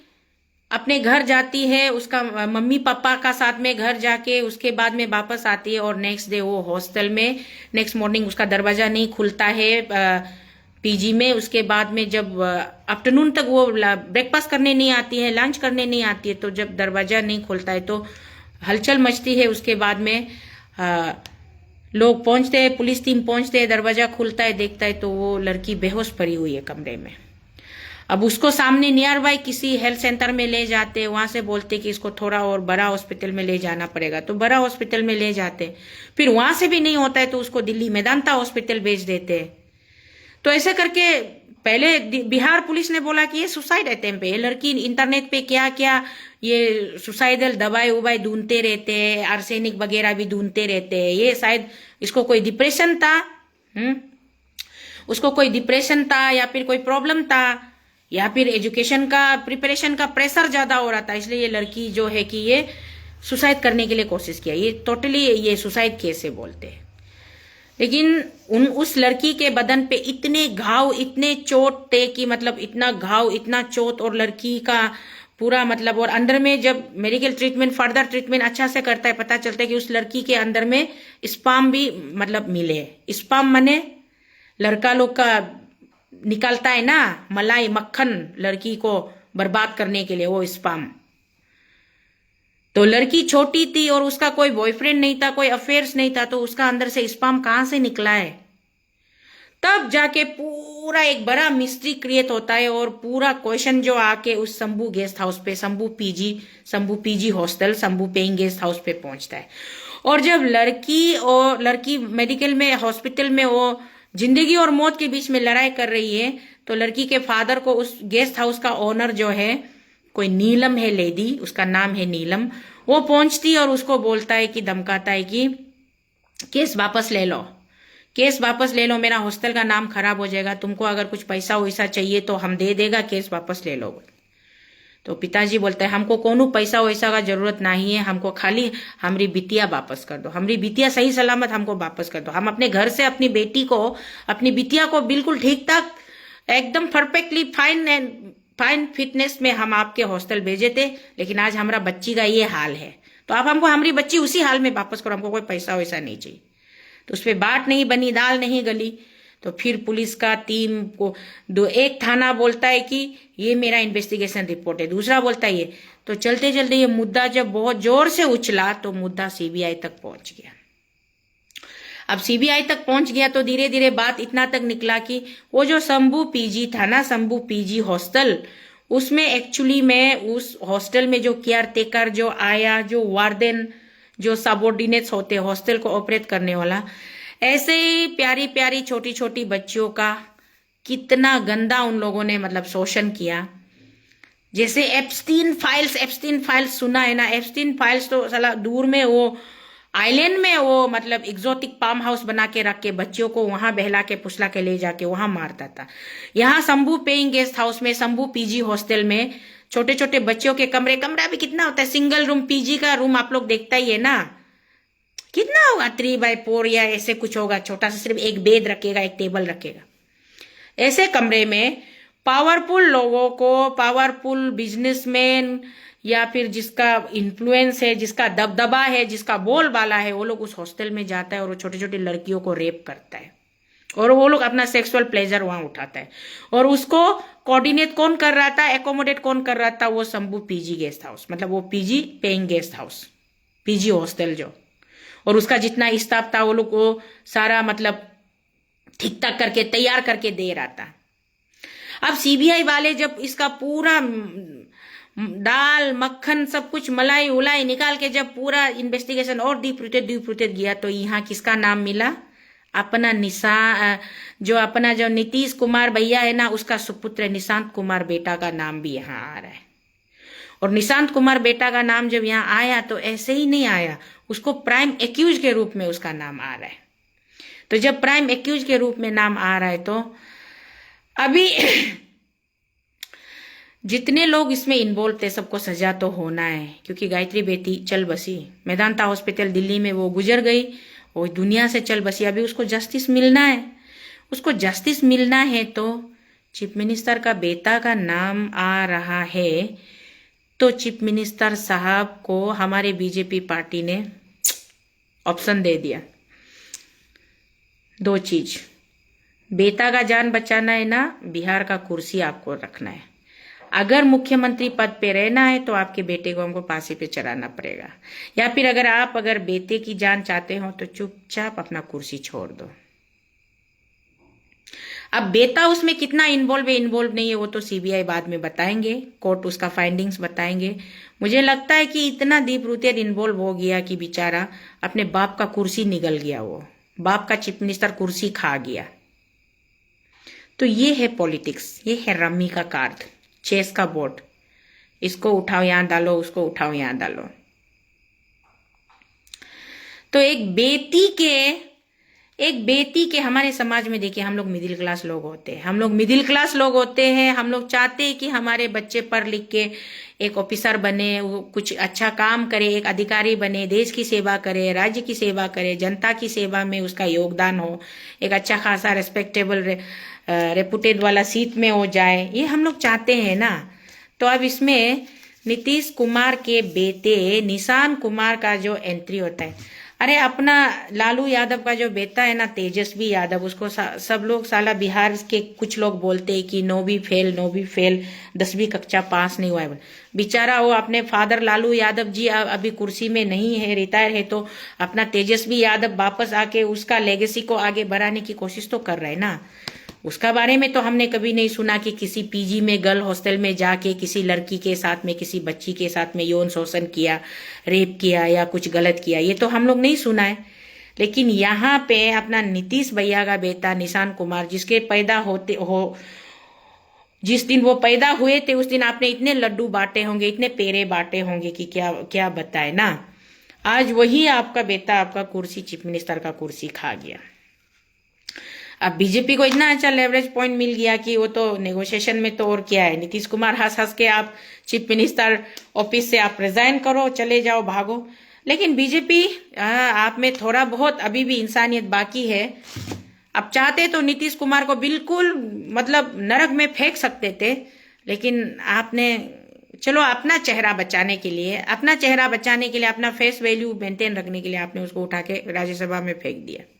अपने घर जाती है, उसका मम्मी पापा का साथ में घर जाके उसके बाद में वापस आती है और नेक्स्ट डे वो हॉस्टल में, नेक्स्ट मॉर्निंग उसका दरवाजा नहीं खुलता है पीजी में। उसके बाद में जब आफ्टरनून तक वो ब्रेकफास्ट करने नहीं आती है, लंच करने नहीं आती है, तो जब दरवाजा नहीं खुलता है तो हलचल मचती है। उसके बाद में लोग पहुंचते हैं, पुलिस टीम पहुंचते हैं, दरवाजा खुलता है, देखता है तो वो लड़की बेहोश पड़ी हुई है कमरे में। अब उसको सामने नियर बाय किसी हेल्थ सेंटर में ले जाते, वहां से बोलते कि इसको थोड़ा और बड़ा हॉस्पिटल में ले जाना पड़ेगा, तो बड़ा हॉस्पिटल में ले जाते। फिर वहां से भी नहीं होता है तो उसको दिल्ली मेदांता हॉस्पिटल भेज देते। तो ऐसे करके पहले बिहार पुलिस ने बोला कि ये सुसाइड अटेम्प्ट है, ये लड़की इंटरनेट पे क्या क्या ये सुसाइडल दवाई उबाई ढूंढते रहते हैं, आर्सेनिक वगैरह भी ढूंढते रहते हैं, ये शायद इसको कोई डिप्रेशन था, उसको कोई डिप्रेशन था या फिर कोई प्रॉब्लम था, या फिर एजुकेशन का प्रिपरेशन का प्रेशर ज्यादा हो रहा था, इसलिए ये लड़की जो है कि ये सुसाइड करने के लिए कोशिश किया। ये टोटली ये सुसाइड केस से बोलते हैं। लेकिन उस लड़की के बदन पे इतने घाव, इतने चोट थे कि मतलब इतना घाव, इतना चोट, और लड़की का पूरा मतलब, और अंदर में जब मेडिकल ट्रीटमेंट, फर्दर ट्रीटमेंट अच्छा से करता है, पता चलता है कि उस लड़की के अंदर में स्पर्म भी मतलब मिले। स्पर्म माने लड़का लोग का निकलता है ना, मलाई मक्खन, लड़की को बर्बाद करने के लिए वो स्पर्म। तो लड़की छोटी थी और उसका कोई बॉयफ्रेंड नहीं था, कोई अफेयर्स नहीं था, तो उसका अंदर से स्पर्म कहां से निकला है? तब जाके पूरा एक बड़ा मिस्ट्री क्रिएट होता है और पूरा क्वेश्चन जो आके उस शंभू गेस्ट हाउस पे, Shambhu PG hostel, Shambhu paying guest house पे पहुंचता है। और जब लड़की मेडिकल में, हॉस्पिटल में वो जिंदगी और मौत के बीच में लड़ाई कर रही है, तो लड़की के फादर को उस गेस्ट हाउस का ओनर जो है, कोई नीलम है लेडी, उसका नाम है नीलम, वो पहुंचती और उसको बोलता है कि, धमकाता है कि केस वापस ले लो, केस वापस ले लो, मेरा हॉस्टल का नाम खराब हो जाएगा, तुमको अगर कुछ पैसा वैसा चाहिए तो हम दे देगा, केस वापस ले लो। तो पिताजी बोलते हैं हमको कोनो पैसा वैसा का जरूरत नहीं है, हमको खाली हमारी बिटिया वापस कर दो, हमारी बिटिया सही सलामत हमको वापस कर दो। हम अपने घर से अपनी बेटी को, अपनी बिटिया को बिल्कुल ठीक ठाक, एकदम परफेक्टली फाइन फिटनेस में हम आपके हॉस्टल भेजे थे, लेकिन आज हमारा बच्ची का ये हाल है, तो आप हमको हमारी बच्ची उसी हाल में वापस करो, हमको कोई पैसा वैसा नहीं चाहिए। तो उस पर बात नहीं बनी, दाल नहीं गली। तो फिर पुलिस का टीम को एक थाना बोलता है कि ये मेरा इन्वेस्टिगेशन रिपोर्ट है, दूसरा बोलता है ये। तो चलते चलते ये मुद्दा जब बहुत जोर से उछला तो मुद्दा सीबीआई तक पहुंच गया। अब सीबीआई तक पहुंच गया तो धीरे धीरे बात इतना तक निकला कि वो जो शंभू पीजी था ना, शंभू पीजी हॉस्टल, उसमें एक्चुअली में उस हॉस्टल में जो केयर टेकर जो आया, जो वार्डन, जो सबऑर्डिनेट्स होते हॉस्टल को ऑपरेट करने वाला, ऐसे ही प्यारी प्यारी छोटी छोटी बच्चियों का कितना गंदा उन लोगों ने मतलब शोषण किया। जैसे एप्स्टीन फाइल्स सुना है ना, एप्स्टीन फाइल्स तो साला दूर में वो आइलैंड में वो मतलब एग्जोटिक फार्म हाउस बना के रख के बच्चियों को वहां बहला के फुसला के ले जाके वहां मारता था। यहाँ शंभू पेइंग गेस्ट हाउस में, शंभू पीजी हॉस्टल में छोटे छोटे बच्चों के कमरा भी कितना होता है, सिंगल रूम, पीजी का रूम आप लोग देखता ही है ना, कितना होगा 3x4 या ऐसे कुछ होगा, छोटा सा, सिर्फ एक बेड रखेगा, एक टेबल रखेगा। ऐसे कमरे में पावरफुल लोगों को, पावरफुल बिजनेसमैन या फिर जिसका इन्फ्लुएंस है, जिसका दबदबा है, जिसका बोलबाला है, वो लोग उस हॉस्टल में जाता है और वो छोटी छोटी लड़कियों को रेप करता है और वो लोग अपना सेक्सुअल प्लेजर वहां उठाता है। और उसको कोऑर्डिनेट कौन कर रहा था, एकोमोडेट कौन कर रहा था, वो शंभू पीजी गेस्ट हाउस, मतलब वो PG paying guest house, PG hostel जो, और उसका जितना स्टाफ था वो लोग को सारा मतलब ठीक ठाक करके तैयार करके दे रहा था। अब सीबीआई वाले जब इसका पूरा दाल मक्खन सब कुछ मलाई उलाई निकाल के जब पूरा इन्वेस्टिगेशन और डीप रूटेड गया तो यहाँ किसका नाम मिला, अपना जो नीतीश कुमार भैया है ना, उसका सुपुत्र निशांत कुमार बेटा का नाम भी यहाँ आ रहा है। और निशांत कुमार बेटा का नाम जब यहाँ आया तो ऐसे ही नहीं आया, उसको प्राइम एक्यूज के रूप में उसका नाम आ रहा है। तो जब प्राइम एक्यूज के रूप में नाम आ रहा है तो अभी जितने लोग इसमें इन्वॉल्व थे सबको सजा तो होना है, क्योंकि गायत्री बेटी चल बसी, मेदांता हॉस्पिटल दिल्ली में वो गुजर गई, वो दुनिया से चल बसी, अभी उसको जस्टिस मिलना है। उसको जस्टिस मिलना है तो चीफ मिनिस्टर का बेटा का नाम आ रहा है, तो चीफ मिनिस्टर साहब को हमारे बीजेपी पार्टी ने ऑप्शन दे दिया, दो चीज, बेटा का जान बचाना है ना, बिहार का कुर्सी आपको रखना है। अगर मुख्यमंत्री पद पे रहना है तो आपके बेटे को हमको फांसी पे चढ़ाना पड़ेगा, या फिर अगर बेटे की जान चाहते हो तो चुपचाप अपना कुर्सी छोड़ दो। अब बेटा उसमें कितना इन्वॉल्व नहीं है वो तो सीबीआई बाद में बताएंगे, कोर्ट उसका फाइंडिंग्स बताएंगे। मुझे लगता है कि इतना डीप रूटेड इन्वॉल्व हो गया कि बेचारा अपने बाप का कुर्सी निगल गया, वो बाप का चीफ मिनिस्टर कुर्सी खा गया। तो ये है पॉलिटिक्स, ये है रम्मी का कार्ड, चेस का बोर्ड, इसको उठाओ यहां डालो, उसको उठाओ यहां डालो। तो एक बेटी के हमारे समाज में देखिए, हम लोग मिडिल क्लास लोग होते हैं, हम लोग चाहते हैं कि हमारे बच्चे पढ़ लिख के एक ऑफिसर बने, वो कुछ अच्छा काम करे, एक अधिकारी बने, देश की सेवा करे, राज्य की सेवा करे, जनता की सेवा में उसका योगदान हो, एक अच्छा खासा रेस्पेक्टेबल रेपुटेड वाला सीट में हो जाए, ये हम लोग चाहते हैं ना। तो अब इसमें नीतीश कुमार के बेटे निशांत कुमार का जो एंट्री होता है, अरे अपना लालू यादव का जो बेटा है ना, तेजस्वी यादव, उसको सब लोग साला बिहार के कुछ लोग बोलते हैं कि नो बी फेल 10वीं कक्षा पास नहीं हुआ है। बेचारा वो अपने फादर लालू यादव जी अभी कुर्सी में नहीं है, रिटायर है, तो अपना तेजस्वी यादव वापस आके उसका लेगेसी को आगे बढ़ाने की कोशिश तो कर रहे हैं ना। उसका बारे में तो हमने कभी नहीं सुना कि किसी पीजी में, गर्ल हॉस्टल में जाके किसी लड़की के साथ में, किसी बच्ची के साथ में यौन शोषण किया, रेप किया या कुछ गलत किया, ये तो हम लोग नहीं सुना है। लेकिन यहाँ पे अपना नीतीश भैया का बेटा निशांत कुमार, जिस दिन वो पैदा हुए थे उस दिन आपने इतने लड्डू बांटे होंगे, इतने पेड़े बांटे होंगे कि क्या क्या बताए ना। आज वही आपका बेटा आपका कुर्सी, चीफ मिनिस्टर का कुर्सी खा गया। अब बीजेपी को इतना अच्छा लेवरेज पॉइंट मिल गया कि वो तो नेगोशिएशन में तो और क्या है, नीतीश कुमार हंस के आप चीफ मिनिस्टर ऑफिस से आप रिजाइन करो, चले जाओ, भागो। लेकिन बीजेपी आप में थोड़ा बहुत अभी भी इंसानियत बाकी है। अब चाहते तो नीतीश कुमार को बिल्कुल मतलब नरक में फेंक सकते थे, लेकिन आपने चलो अपना चेहरा बचाने के लिए, अपना फेस वैल्यू मेंटेन रखने के लिए आपने उसको उठा के राज्यसभा में फेंक दिया।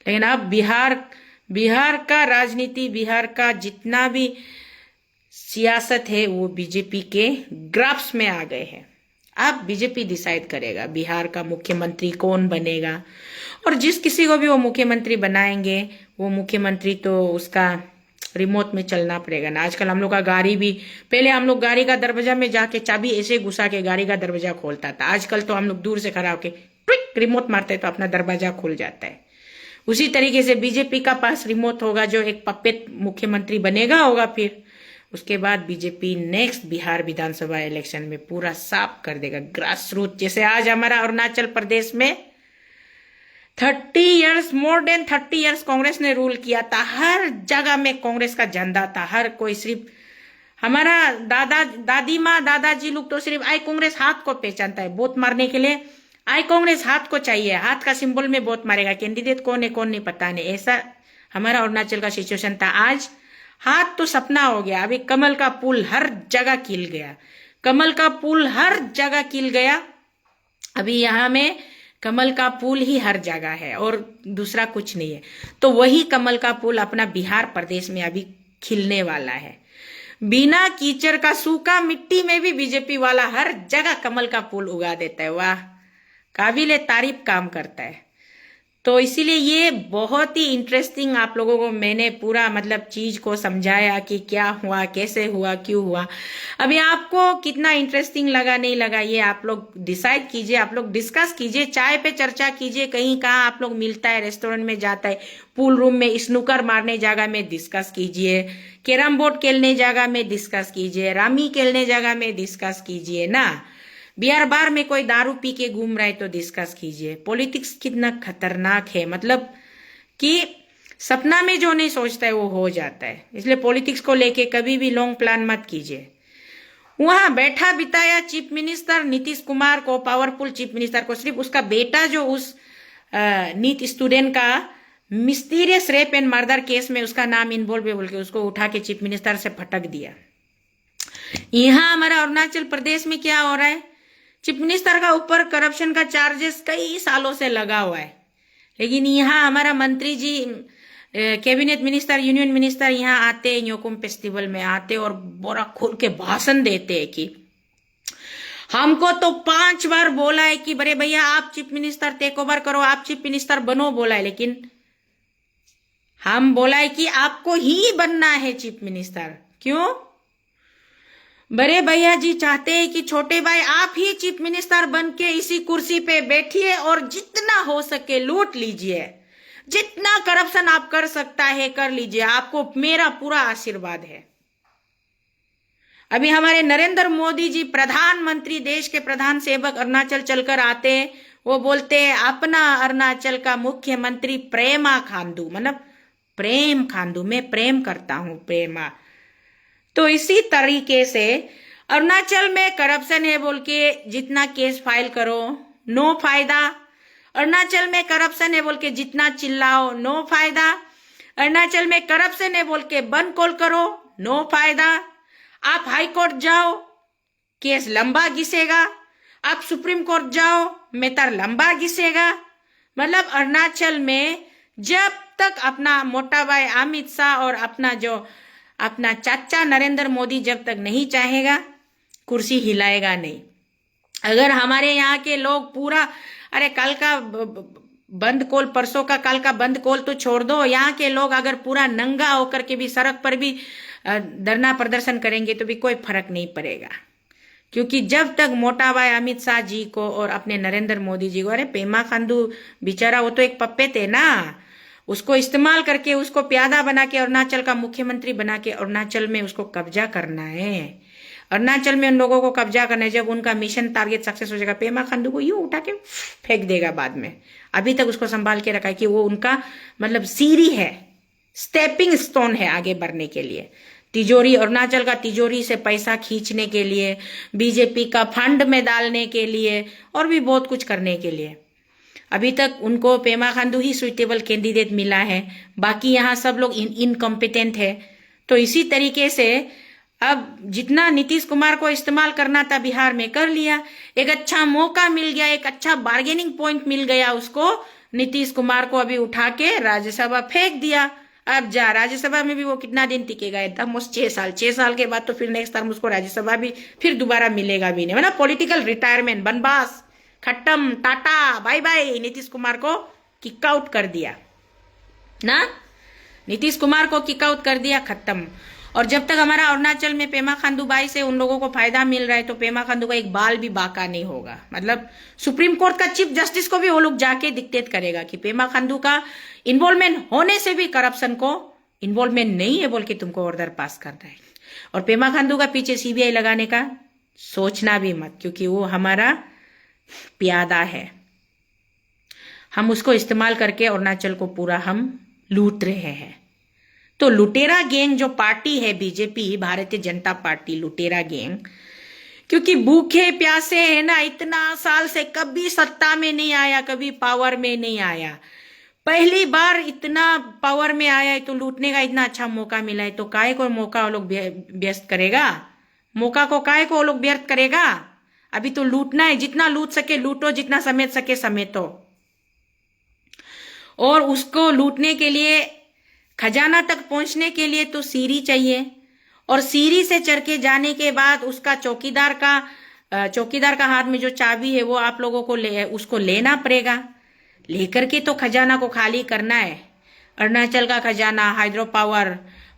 लेकिन अब बिहार का राजनीति, बिहार का जितना भी सियासत है वो बीजेपी के ग्राफ्स में आ गए हैं। अब बीजेपी डिसाइड करेगा बिहार का मुख्यमंत्री कौन बनेगा, और जिस किसी को भी वो मुख्यमंत्री बनाएंगे, वो मुख्यमंत्री तो उसका रिमोट में चलना पड़ेगा ना। आजकल हम लोग का गाड़ी भी, पहले हम लोग गाड़ी का दरवाजा में जाके चाबी ऐसे घुसा के गाड़ी का दरवाजा खोलता था, आजकल तो हम लोग दूर से खड़ा होके क्विक रिमोट मारते तो अपना दरवाजा खुल जाता है। उसी तरीके से बीजेपी का पास रिमोट होगा, जो एक पपेट मुख्यमंत्री बनेगा होगा, फिर उसके बाद बीजेपी नेक्स्ट बिहार विधानसभा इलेक्शन में पूरा साफ कर देगा ग्रास रूट। जैसे आज हमारा अरुणाचल प्रदेश में 30 years, more than 30 years Congress ने रूल किया था, हर जगह में कांग्रेस का झंडा था, हर कोई, सिर्फ हमारा दादी माँ दादाजी लोग तो सिर्फ आई कांग्रेस हाथ को पहचानता है, वोट मारने के लिए आई कांग्रेस हाथ को चाहिए, हाथ का सिंबल में वोट मारेगा, कैंडिडेट कौन है कौन नहीं पता नहीं, ऐसा हमारा अरुणाचल का सिचुएशन था। आज हाथ तो सपना हो गया, अभी कमल का पुल हर जगह खिल गया, कमल का पुल हर जगह खिल गया, अभी यहाँ में कमल का पुल ही हर जगह है और दूसरा कुछ नहीं है। तो वही कमल का पुल अपना बिहार प्रदेश में अभी खिलने वाला है। बिना कीचड़ का सूखा मिट्टी में भी बीजेपी वाला हर जगह कमल का पुल उगा देता है। वाह, काबिले तारीफ काम करता है। तो इसीलिए ये बहुत ही इंटरेस्टिंग आप लोगों को मैंने पूरा मतलब चीज को समझाया कि क्या हुआ, कैसे हुआ, क्यों हुआ। अभी आपको कितना इंटरेस्टिंग लगा नहीं लगा ये आप लोग डिसाइड कीजिए, आप लोग डिस्कस कीजिए, चाय पे चर्चा कीजिए, कहीं कहाँ आप लोग मिलता है, रेस्टोरेंट में जाता है, पूल रूम में, स्नूकर मारने जगह में डिस्कस कीजिए, कैरम बोर्ड खेलने जगह में डिस्कस कीजिए, रामी खेलने जगह में डिस्कस कीजिए ना। बिहार बार में कोई दारू पी के घूम रहा है तो डिस्कस कीजिए। पॉलिटिक्स कितना खतरनाक है, मतलब कि सपना में जो नहीं सोचता है वो हो जाता है। इसलिए पॉलिटिक्स को लेके कभी भी लॉन्ग प्लान मत कीजिए। वहां बैठा बिताया चीफ मिनिस्टर नीतीश कुमार को, पावरफुल चीफ मिनिस्टर को, सिर्फ उसका बेटा जो उस नीट स्टूडेंट का mysterious rape and murder case में उसका नाम इन्वॉल्व है बोल के उसको उठा के चीफ मिनिस्टर से फटक दिया। यहाँ हमारा अरुणाचल प्रदेश में क्या हो रहा है, चीफ मिनिस्टर का ऊपर करप्शन का चार्जेस कई सालों से लगा हुआ है, लेकिन यहाँ हमारा मंत्री जी, कैबिनेट मिनिस्टर, यूनियन मिनिस्टर यहाँ आते हैं, न्योकुम फेस्टिवल में आते और बोरा खोल के भाषण देते हैं कि हमको तो 5 बार बोला है कि बड़े भैया आप चीफ मिनिस्टर टेक ओवर करो, आप चीफ मिनिस्टर बनो बोला है, लेकिन हम बोला है कि आपको ही बनना है चीफ मिनिस्टर। क्यों? बड़े भैया जी चाहते हैं कि छोटे भाई आप ही चीफ मिनिस्टर बन के इसी कुर्सी पे बैठिए और जितना हो सके लूट लीजिए, जितना करप्शन आप कर सकता है कर लीजिए, आपको मेरा पूरा आशीर्वाद है। अभी हमारे नरेंद्र मोदी जी प्रधानमंत्री, देश के प्रधान सेवक अरुणाचल चलकर आते हैं, वो बोलते हैं अपना अरुणाचल का मुख्यमंत्री प्रेमा खांडू, मतलब प्रेम खांडू, मैं प्रेम करता हूं, प्रेमा। तो इसी तरीके से अरुणाचल में करप्शन है बोल के जितना केस फाइल करो नो फायदा, अरुणाचल में करप्शन है बोल के जितना चिल्लाओ नो फायदा, अरुणाचल में करप्शन है बोल के बंद कॉल करो नो फायदा। आप हाई कोर्ट जाओ केस लंबा घिसेगा, आप सुप्रीम कोर्ट जाओ मैटर लंबा घिसेगा। मतलब अरुणाचल में जब तक अपना मोटा भाई अमित शाह और अपना चाचा नरेंद्र मोदी जब तक नहीं चाहेगा कुर्सी हिलाएगा नहीं। अगर हमारे यहाँ के लोग पूरा, अरे कल का बंद कॉल, परसों का कल का बंद कॉल तो छोड़ दो, यहाँ के लोग अगर पूरा नंगा होकर के भी सड़क पर भी धरना प्रदर्शन करेंगे तो भी कोई फर्क नहीं पड़ेगा, क्योंकि जब तक मोटा भाई अमित शाह जी को और अपने नरेंद्र मोदी जी को, अरे पेमा खांडू बेचारा वो तो एक पप्पे थे ना, उसको इस्तेमाल करके उसको प्यादा बना के अरुणाचल का मुख्यमंत्री बना के अरुणाचल में उसको कब्जा करना है, अरुणाचल में उन लोगों को कब्जा करना है। जब उनका मिशन टारगेट सक्सेस हो जाएगा, पेमा खांडू को यूं उठा के फेंक देगा बाद में। अभी तक उसको संभाल के रखा है कि वो उनका मतलब सीढ़ी है, स्टेपिंग स्टोन है आगे बढ़ने के लिए, तिजोरी, अरुणाचल का तिजोरी से पैसा खींचने के लिए, बीजेपी का फंड में डालने के लिए और भी बहुत कुछ करने के लिए। अभी तक उनको पेमा खांडू ही सुइटेबल कैंडिडेट मिला है, बाकी यहाँ सब लोग इनकॉम्पिटेंट है। तो इसी तरीके से अब जितना नीतीश कुमार को इस्तेमाल करना था बिहार में कर लिया, एक अच्छा मौका मिल गया, एक अच्छा बार्गेनिंग पॉइंट मिल गया उसको, नीतीश कुमार को अभी उठा के राज्यसभा फेंक दिया। अब जा राज्यसभा में भी वो कितना दिन टिकेगा, एकदम 6 साल, 6 साल के बाद तो फिर नेक्स्ट टर्म उसको राज्यसभा भी फिर दोबारा मिलेगा भी नहीं, मतलब पॉलिटिकल रिटायरमेंट, बनबास खत्म, tata bye bye. Nitish Kumar को किक आउट कर दिया ना, नीतीश कुमार को किक आउट कर दिया, खत्म। और जब तक हमारा अरुणाचल में पेमा खांडू बाई से उन लोगों को फायदा मिल रहा है तो पेमा खांडू का एक बाल भी बाका नहीं होगा। मतलब सुप्रीम कोर्ट का चीफ जस्टिस को भी वो लोग जाके डिक्टेट करेगा कि पेमा खांडू का इन्वॉल्वमेंट होने से भी करप्शन को इन्वॉल्वमेंट नहीं है बोल के तुमको ऑर्डर पास करना है। और पेमा खांडू का पीछे सीबीआई लगाने का सोचना भी मत, क्योंकि वो हमारा प्यादा है, हम उसको इस्तेमाल करके अरुणाचल को पूरा हम लूट रहे हैं। तो लुटेरा गैंग जो पार्टी है बीजेपी, भारतीय जनता पार्टी, लुटेरा गैंग, क्योंकि भूखे प्यासे है ना, इतना साल से कभी सत्ता में नहीं आया, कभी पावर में नहीं आया, पहली बार इतना पावर में आया है तो लूटने का इतना अच्छा मौका मिला है, तो काहे को मौका वो लोग व्यस्त करेगा, मौका को काहे को वो लोग व्यर्थ करेगा। अभी तो लूटना है, जितना लूट सके लूटो, जितना समेट सके समेटो। और उसको लूटने के लिए, खजाना तक पहुंचने के लिए तो सीढ़ी चाहिए, और सीढ़ी से चढ़ के जाने के बाद उसका चौकीदार का हाथ में जो चाबी है वो आप लोगों को उसको लेना पड़ेगा। लेकर के तो खजाना को खाली करना है। अरुणाचल का खजाना हाइड्रो पावर,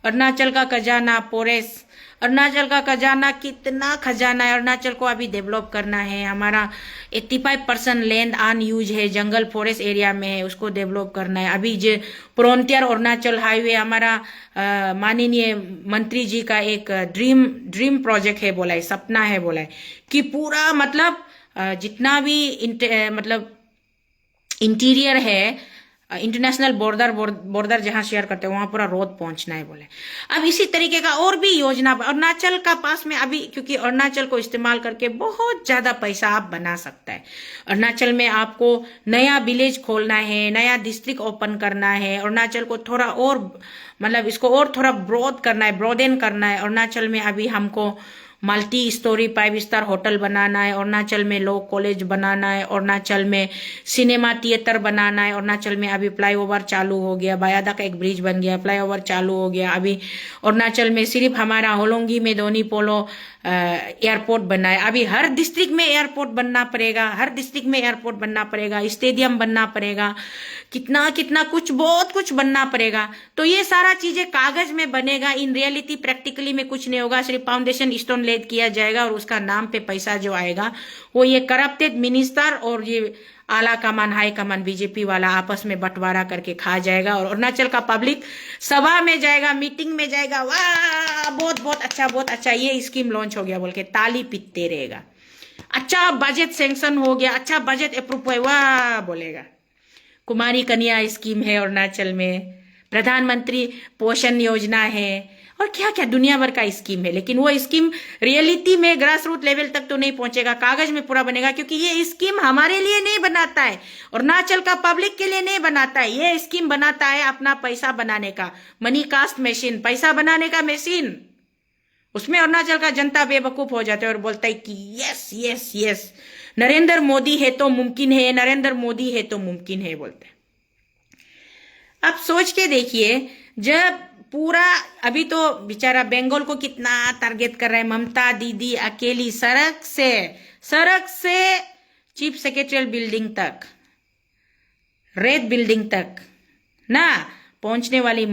अरुणाचल का खजाना पोरेस, अरुणाचल का खजाना, कितना खजाना है। अरुणाचल को अभी डेवलप करना है। हमारा 85% लैंड अनयूज है, जंगल फॉरेस्ट एरिया में है, उसको डेवलप करना है। अभी जो फ्रंटियर अरुणाचल हाईवे हमारा माननीय मंत्री जी का एक ड्रीम प्रोजेक्ट है बोला है, सपना है बोला है कि पूरा मतलब जितना भी मतलब इंटीरियर है, इंटरनेशनल बॉर्डर जहां शेयर करते हैं वहां पूरा रोड पहुंचना है बोले। अब इसी तरीके का और भी योजना अरुणाचल का पास में अभी, क्योंकि अरुणाचल को इस्तेमाल करके बहुत ज्यादा पैसा आप बना सकता है। अरुणाचल में आपको नया विलेज खोलना है, नया डिस्ट्रिक्ट ओपन करना है, अरुणाचल को थोड़ा और मतलब इसको और थोड़ा ब्रॉड करना है, ब्रॉडेन करना है। अरुणाचल में अभी हमको मल्टी स्टोरी 5 स्टार होटल बनाना है, अरुणाचल में लॉ कॉलेज बनाना है, अरुणाचल में सिनेमा थिएटर बनाना है। अरुणाचल में अभी फ्लाईओवर चालू हो गया, बायादा का एक ब्रिज बन गया, फ्लाईओवर चालू हो गया। अभी अरुणाचल में सिर्फ हमारा होलोंगी में दोनी पोलो एयरपोर्ट बना है। अभी हर डिस्ट्रिक्ट में एयरपोर्ट बनना पड़ेगा, हर डिस्ट्रिक्ट में एयरपोर्ट बनना पड़ेगा, स्टेडियम बनना पड़ेगा, कितना कितना कुछ, बहुत कुछ बनना पड़ेगा। तो ये सारा चीजें कागज में बनेगा, इन रियलिटी प्रैक्टिकली में कुछ नहीं होगा। सिर्फ फाउंडेशन स्टोन लेड किया जाएगा और उसका नाम पे पैसा जो आएगा वो ये करप्टेड मिनिस्टर और ये आला कमान हाई कमान बीजेपी वाला आपस में बंटवारा करके खा जाएगा। और अरुणाचल का पब्लिक सभा में जाएगा, मीटिंग में जाएगा, वाह बहुत बहुत अच्छा, बहुत अच्छा, ये स्कीम लॉन्च हो गया बोल के ताली पीटते रहेगा। अच्छा बजट सैंक्शन हो गया, अच्छा बजट अप्रूव हुआ, वाह बोलेगा। कुमारी कन्या स्कीम है अरुणाचल में, प्रधानमंत्री पोषण योजना है, और क्या क्या दुनिया भर का स्कीम है। लेकिन वो स्कीम रियलिटी में ग्रास रूट लेवल तक तो नहीं पहुंचेगा, कागज में पूरा बनेगा, क्योंकि ये स्कीम हमारे लिए नहीं बनाता है, अरुणाचल का पब्लिक के लिए नहीं बनाता है। ये स्कीम बनाता है अपना पैसा बनाने का, मनी कास्ट मशीन, पैसा बनाने का मशीन। उसमें अरुणाचल का जनता बेवकूफ हो जाता है और बोलता है कि yes yes yes, Narendra Modi है तो मुमकिन है, नरेंद्र मोदी है तो मुमकिन है बोलते हैं। अब सोच के देखिए, जब पूरा अभी तो बेचारा बंगाल को कितना टारगेट कर रहा है, ममता दीदी अकेली सड़क से चीफ सेक्रेटरी बिल्डिंग तक, रेड बिल्डिंग तक ना पहुंचने वाली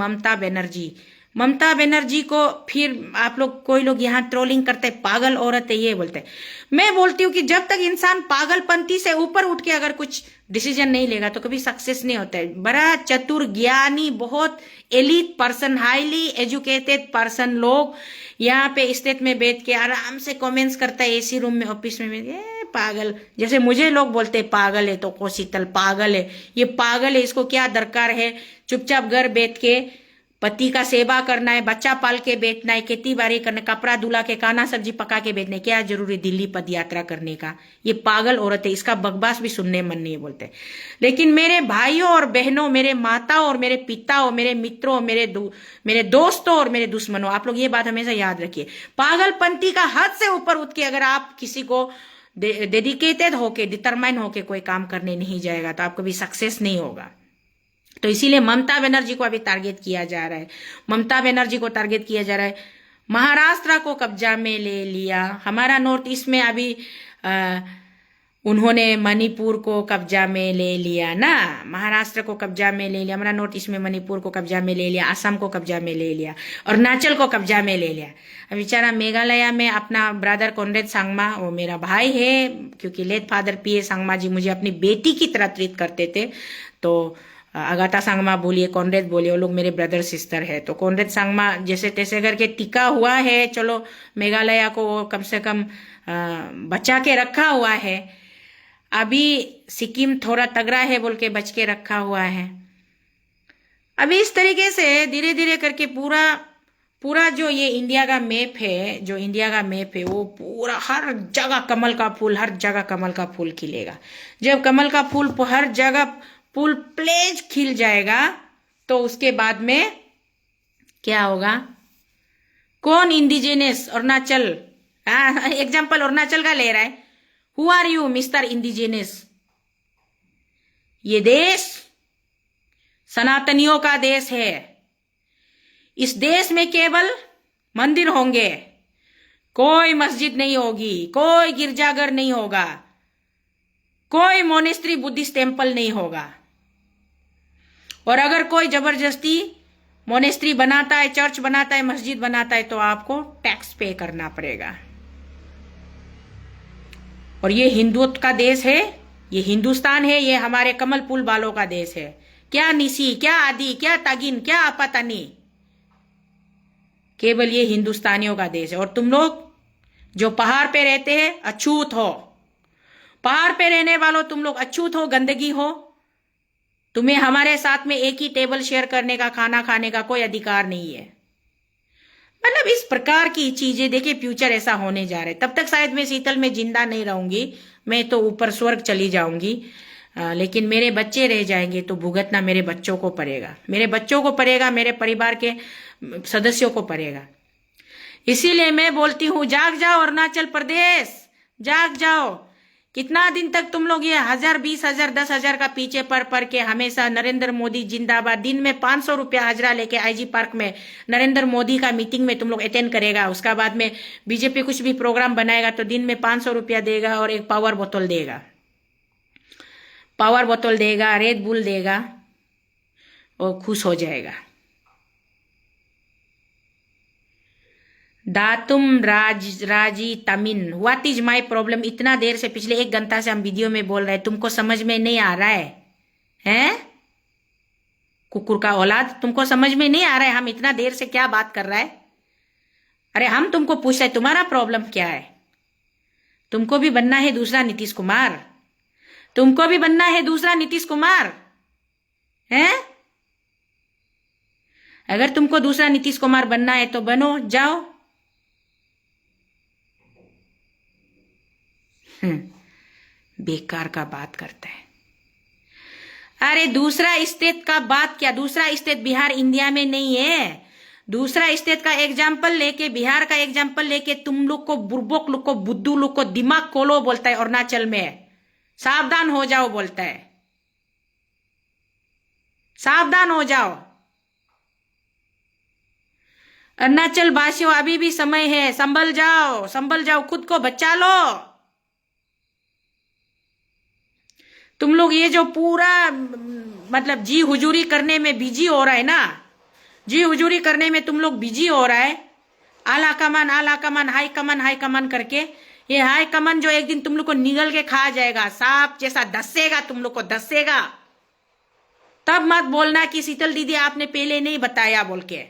ममता बनर्जी को फिर आप लोग, कोई लोग यहाँ ट्रोलिंग करते हैं, पागल औरत है ये बोलते हैं। मैं बोलती हूँ कि जब तक इंसान पागलपंती से ऊपर उठ के अगर कुछ डिसीजन नहीं लेगा तो कभी सक्सेस नहीं होता है। बड़ा चतुर ज्ञानी, बहुत elite person, highly educated person लोग यहाँ पे स्टेट में बैठ के आराम से कमेंट्स करता है, एसी रूम में ऑफिस में बैठ, पागल, जैसे मुझे लोग बोलते हैं पागल है तो कोशीतल पागल है, ये पागल है, इसको क्या दरकार है चुपचाप घर बैठ के पति का सेवा करना है, बच्चा पाल के बैठना है, खेती बाड़ी करना, कपड़ा धुला के, खाना सब्जी पका के बैठना है, क्या जरूरी दिल्ली पद यात्रा करने का। ये पागल औरत है, इसका बकवास भी सुनने मन नहीं बोलते। लेकिन मेरे भाइयों और बहनों, मेरे माता और मेरे पिता और मेरे मित्रों, मेरे दोस्तों और मेरे दुश्मनों, आप लोग ये बात हमेशा याद रखिए, पागलपंती का हद से ऊपर उठ के अगर आप किसी को डेडिकेटेड होके, डिटरमाइन होके कोई काम करने नहीं जाएगा तो आपको भी सक्सेस नहीं होगा। तो इसीलिए ममता बनर्जी को अभी टारगेट किया जा रहा है, ममता बनर्जी को टारगेट किया जा रहा है। महाराष्ट्र को कब्जा में ले लिया, हमारा नॉर्थ ईस्ट में अभी उन्होंने मणिपुर को कब्जा में ले लिया ना, महाराष्ट्र को कब्जा में ले लिया, हमारा नॉर्थ ईस्ट में मणिपुर को कब्जा में ले लिया, असम को कब्जा में ले लिया, अरुणाचल को कब्जा में ले लिया। अब बेचारा मेघालय में अपना ब्रदर कॉनरेड सांगमा, वो मेरा भाई है, क्योंकि लेट फादर पीए सांगमा जी मुझे अपनी बेटी की तरह ट्रीट करते थे। तो अगाथा सांगमा बोलिए, कॉनरेड बोलिए, वो लोग मेरे ब्रदर सिस्टर है। तो कॉनरेड सांगमा जैसे तैसे करके टिका हुआ है, चलो मेघालय को कम से कम बचा के रखा हुआ है। अभी सिक्किम थोड़ा तगड़ा है बोल के बच के रखा हुआ है। अभी इस तरीके से धीरे धीरे करके पूरा पूरा जो ये इंडिया का मैप है, जो इंडिया का मैप है, वो पूरा हर जगह कमल का फूल, हर जगह कमल का फूल खिलेगा। जब कमल का फूल हर जगह फूल प्लेज खिल जाएगा तो उसके बाद में क्या होगा? कौन इंडिजिनस अरुणाचल, एग्जाम्पल अरुणाचल का ले रहा है, who are you Mister indigenous? ये देश सनातनियों का देश है। इस देश में केवल मंदिर होंगे, कोई मस्जिद नहीं होगी, कोई गिरजाघर नहीं होगा, कोई मोनेस्ट्री बुद्धिस्ट टेम्पल नहीं होगा। और अगर कोई जबरदस्ती मोनेस्ट्री बनाता है, चर्च बनाता है, मस्जिद बनाता है, तो आपको टैक्स पे करना पड़ेगा। और ये हिंदुत्व का देश है, ये हिंदुस्तान है, ये हमारे कमल फूल बालों का देश है। क्या निसी, क्या आदि, क्या तागिन, क्या अपतानी, केवल ये हिंदुस्तानियों का देश है। और तुम लोग जो पहाड़ पे रहते हैं अछूत हो, पहाड़ पे रहने वालों तुम लोग अछूत हो, गंदगी हो। तुम्हें हमारे साथ में एक ही टेबल शेयर करने का, खाना खाने का कोई अधिकार नहीं है। मतलब इस प्रकार की चीजें देखिए, फ्यूचर ऐसा होने जा रहा है। तब तक शायद मैं शीतल में जिंदा नहीं रहूंगी, मैं तो ऊपर स्वर्ग चली जाऊंगी, लेकिन मेरे बच्चे रह जाएंगे तो भुगतना मेरे बच्चों को पड़ेगा, मेरे बच्चों को पड़ेगा, मेरे परिवार के सदस्यों को पड़ेगा। इसीलिए मैं बोलती हूं, जाग जाओ अरुणाचल प्रदेश, जाग जाओ। कितना दिन तक तुम लोग ये 1000, 20,000, 10,000 का पीछे पड़ के हमेशा नरेंद्र मोदी जिंदाबाद, दिन में 500 रुपया हाजरा लेके आईजी पार्क में नरेंद्र मोदी का मीटिंग में तुम लोग अटेंड करेगा। उसका बाद में बीजेपी कुछ भी प्रोग्राम बनाएगा तो दिन में 500 रुपया देगा और एक पावर बोतल देगा, पावर बोतल देगा, रेड बुल देगा और खुश हो जाएगा। दातुम राजी तमिन, व्हाट इज माई प्रॉब्लम? इतना देर से, पिछले 1 घंटा से हम वीडियो में बोल रहे हैं, तुमको समझ में नहीं आ रहा है? हैं कुकुर का औलाद, तुमको समझ में नहीं आ रहा है हम इतना देर से क्या बात कर रहा है? अरे हम तुमको पूछ रहे तुम्हारा प्रॉब्लम क्या है? तुमको भी बनना है दूसरा नीतीश कुमार? तुमको भी बनना है दूसरा नीतीश कुमार? हैं? अगर तुमको दूसरा नीतीश कुमार बनना है तो बनो, जाओ। बेकार का बात करता है। अरे दूसरा स्टेट का बात क्या, दूसरा स्टेट बिहार इंडिया में नहीं है। दूसरा स्टेट का एग्जाम्पल लेके, बिहार का एग्जाम्पल लेके तुम लोग को, बुर्बक लोग को, बुद्धू लोग को दिमाग खोलो बोलता है। अरुणाचल में सावधान हो जाओ बोलता है, सावधान हो जाओ। अरुणाचल वासियों अभी भी समय है, संभल जाओ, संभल जाओ, खुद को बचा लो। तुम लोग ये जो पूरा मतलब जी हुजूरी करने में बिजी हो रहा है ना, जी हुजूरी करने में तुम लोग बिजी हो रहा है, आला कमान, आला कमान, हाई कमान, हाई कमान करके, ये हाई कमान जो एक दिन तुम लोग को निगल के खा जाएगा, सांप जैसा धसेगा, तुम लोग को धसेगा। तब मत बोलना कि शीतल दीदी आपने पहले नहीं बताया बोल के,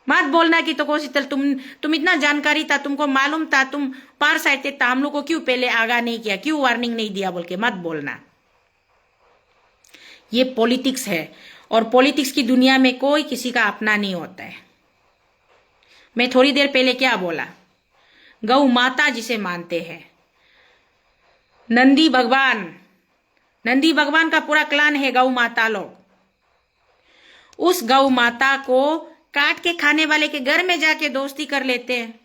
मत बोलना कि तो शीतल तुम इतना जानकारी था, तुमको मालूम था, तुम पार साइड थे, हम लोग को क्यों पहले आगाह नहीं किया, क्यों वार्निंग नहीं दिया बोल के मत बोलना। ये पॉलिटिक्स है और पॉलिटिक्स की दुनिया में कोई किसी का अपना नहीं होता है। मैं थोड़ी देर पहले क्या बोला, गौ माता जिसे मानते हैं, नंदी भगवान, नंदी भगवान का पूरा क्लान है गौ माता लोग। उस गौ माता को काट के खाने वाले के घर में जाके दोस्ती कर लेते हैं।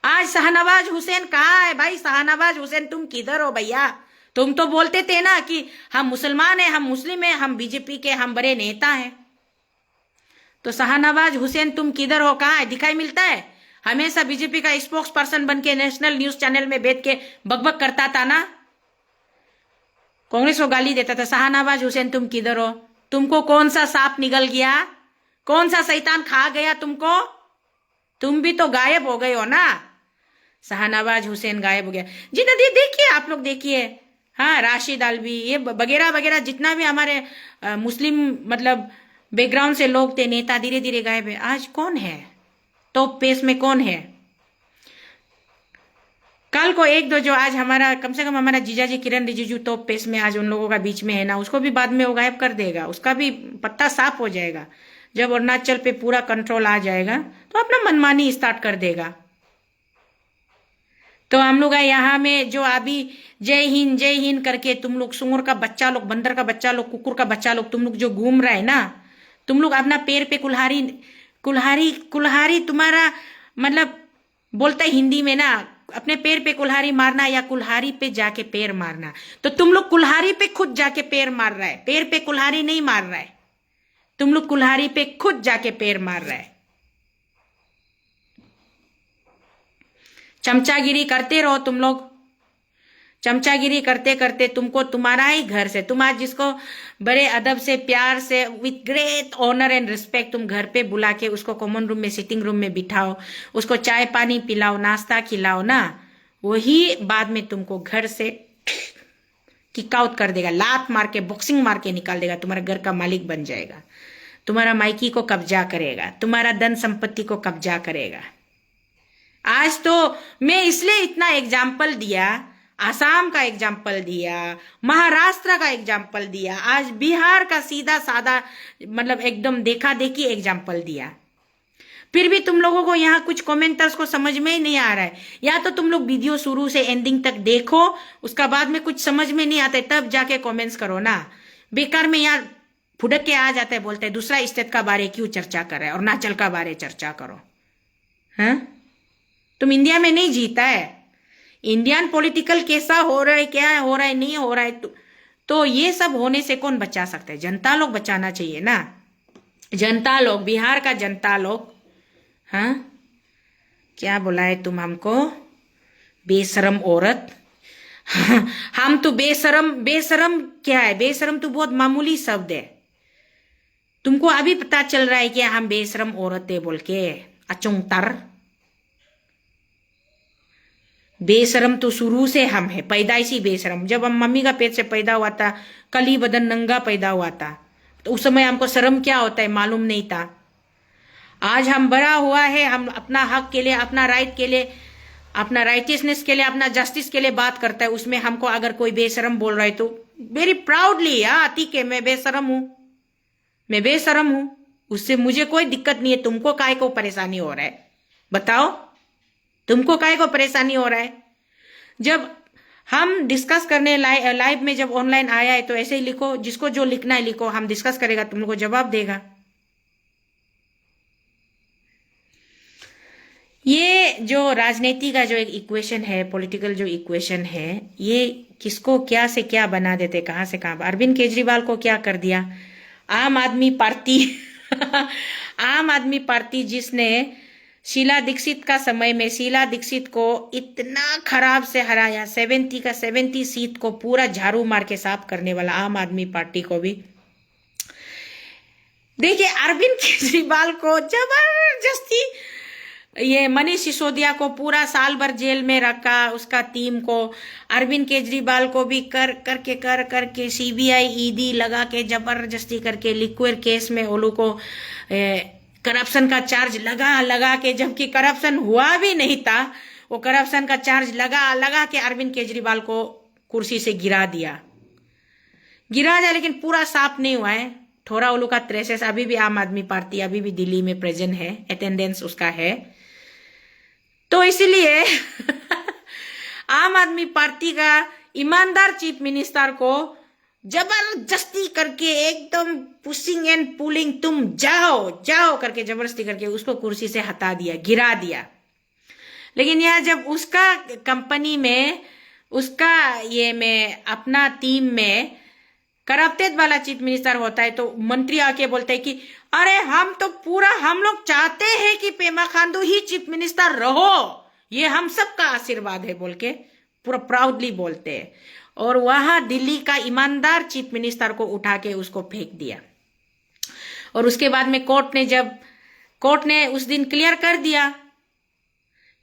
आज शाहनवाज हुसैन कहाँ है भाई? शाहनवाज हुसैन तुम किधर हो भैया? तुम तो बोलते थे ना कि हम मुसलमान हैं, हम मुस्लिम हैं, हम बीजेपी के हम बड़े नेता हैं। तो शाहनवाज हुसैन तुम किधर हो, कहाँ है, दिखाई मिलता है? हमेशा बीजेपी का स्पोक्स पर्सन बन के नेशनल न्यूज चैनल में बैठ के बकबक करता था ना, कांग्रेस को गाली देता था। शाहनवाज हुसैन तुम किधर हो? तुमको कौन सा सांप निगल गया, कौन सा शैतान खा गया तुमको? तुम भी तो गायब हो गए हो ना। शाहनवाज हुसैन गायब हो गया जी। नदी देखिए, आप लोग देखिए, हाँ, राशिद अल्वी, ये वगैरह वगैरह जितना भी हमारे मुस्लिम मतलब बैकग्राउंड से लोग थे, नेता, धीरे धीरे गायब है। आज कौन है टॉप पेस में, कौन है? कल को एक दो जो आज हमारा, कम से कम हमारा जीजाजी किरण रिजिजू टॉप पेस में आज उन लोगों का बीच में है ना, उसको भी बाद में वो गायब कर देगा, उसका भी पत्ता साफ हो जाएगा। जब अरुणाचल पे पूरा कंट्रोल आ जाएगा तो अपना मनमानी स्टार्ट कर देगा। तो हम लोग यहाँ में जो अभी जय हिंद करके तुम लोग सुअर का बच्चा लोग, बंदर का बच्चा लोग, कुकुर का बच्चा लोग, तुम लोग जो घूम रहा है ना, तुम लोग अपना पैर पे कुल्हाड़ी कुल्हाड़ी कुल्हाड़ी तुम्हारा मतलब बोलता है हिंदी में ना, अपने पैर पे कुल्हाड़ी मारना या कुल्हाड़ी पे जाके पैर मारना। तो तुम लोग कुल्हाड़ी पे खुद जाके पैर मार रहा है, पैर पे कुल्हाड़ी नहीं मार रहा है, तुम लोग कुल्हाड़ी पे खुद जाके पैर मार रहा है। चमचागिरी करते रहो तुम लोग, चमचागिरी करते करते तुमको तुम्हारा ही घर से, तुम आज जिसको बड़े अदब से, प्यार से, with great honour and respect तुम घर पे बुला के उसको कॉमन रूम में, सिटिंग रूम में बिठाओ, उसको चाय पानी पिलाओ, नाश्ता खिलाओ ना, वही बाद में तुमको घर से किक आउट कर देगा, लात मार के, बॉक्सिंग मार के निकाल देगा, तुम्हारा घर का मालिक बन जाएगा, तुम्हारा मायकी को कब्जा करेगा, तुम्हारा धन संपत्ति को कब्जा करेगा। आज तो मैं इसलिए इतना एग्जाम्पल दिया, आसाम का एग्जाम्पल दिया, महाराष्ट्र का एग्जाम्पल दिया, आज बिहार का सीधा साधा मतलब एकदम देखा देखी एग्जाम्पल दिया। फिर भी तुम लोगों को यहाँ कुछ कमेंटर्स को समझ में ही नहीं आ रहा है। या तो तुम लोग वीडियो शुरू से एंडिंग तक देखो, उसका बाद में कुछ समझ में नहीं आता है तब जाके कमेंट्स करो ना। बेकार में यार फुडक के आ जाता है, बोलते हैं दूसरा स्टेट का बारे क्यों चर्चा कर रहा है, अरुणाचल का बारे चर्चा करो। हाँ, तुम इंडिया में नहीं जीता है, इंडियन पॉलिटिकल कैसा हो रहा है, क्या हो रहा है, नहीं हो रहा है, तो ये सब होने से कौन बचा सकता है? जनता लोग बचाना चाहिए ना, जनता लोग, बिहार का जनता लोग। हाँ, क्या बोला है तुम हमको, बेशरम औरत। हम तो बेशरम, बेशरम क्या है, बेशरम तो बहुत मामूली शब्द है, तुमको अभी पता चल रहा है कि हम बेशरम औरत है बोल के, अचुंतर। बेशरम तो शुरू से हम है, पैदाइशी बेशरम। जब हम मम्मी का पेट से पैदा हुआ था, कली बदन नंगा पैदा हुआ था, तो उस समय हमको शर्म क्या होता है मालूम नहीं था। आज हम बड़ा हुआ है, हम अपना हक के लिए, अपना राइट के लिए, अपना राइटियसनेस के लिए, अपना जस्टिस के लिए बात करता है, उसमें हमको अगर कोई बेशरम बोल रहा है तो वेरी प्राउडली आती के मैं बेशरम हूं, मैं बेशरम हूं, उससे मुझे कोई दिक्कत नहीं है। तुमको काय को परेशानी हो रहा है बताओ, तुमको काय को परेशानी हो रहा है? जब हम डिस्कस करने लाइव में जब ऑनलाइन आया है तो ऐसे ही लिखो, जिसको जो लिखना है लिखो, हम डिस्कस करेगा, तुम लोग को जवाब देगा। ये जो राजनीति का जो एक इक्वेशन है, पॉलिटिकल जो इक्वेशन है, ये किसको क्या से क्या बना देते, कहां से कहां। अरविंद केजरीवाल को क्या कर दिया, आम आदमी पार्टी आम आदमी पार्टी जिसने शीला दीक्षित का समय में शीला दीक्षित को इतना खराब से हराया, 70 का 70 सीट को पूरा झाड़ू मार के साफ करने वाला आम आदमी पार्टी को भी देखिए, अरविंद केजरीवाल को जबरदस्ती ये मनीष सिसोदिया को पूरा साल भर जेल में रखा, उसका टीम को, अरविंद केजरीवाल को भी कर करके सीबीआई ईडी लगा के जबरदस्ती करके लिक्विड केस में ओलू को करप्शन का चार्ज लगा के, जबकि करप्शन हुआ भी नहीं था, वो करप्शन का चार्ज लगा के अरविंद केजरीवाल को कुर्सी से गिरा दिया, लेकिन पूरा साफ नहीं हुआ है। थोड़ा ओलू का ट्रेसेस अभी भी आम आदमी पार्टी अभी भी दिल्ली में प्रेजेंट है, अटेंडेंस उसका है। तो इसलिए आम आदमी पार्टी का ईमानदार चीफ मिनिस्टर को जबरदस्ती करके एकदम पुशिंग एंड पुलिंग, तुम जाओ करके जबरदस्ती करके उसको कुर्सी से हटा दिया, गिरा दिया। लेकिन यह जब उसका कंपनी में उसका ये में अपना टीम में करप्टेड वाला चीफ मिनिस्टर होता है, तो मंत्री आके बोलते हैं कि अरे हम तो पूरा हम लोग चाहते हैं कि पेमा खांडू ही चीफ मिनिस्टर रहो, ये हम सबका आशीर्वाद है बोल के पूरा प्राउडली बोलते हैं। और वहां दिल्ली का ईमानदार चीफ मिनिस्टर को उठा के उसको फेंक दिया। और उसके बाद में कोर्ट ने उस दिन क्लियर कर दिया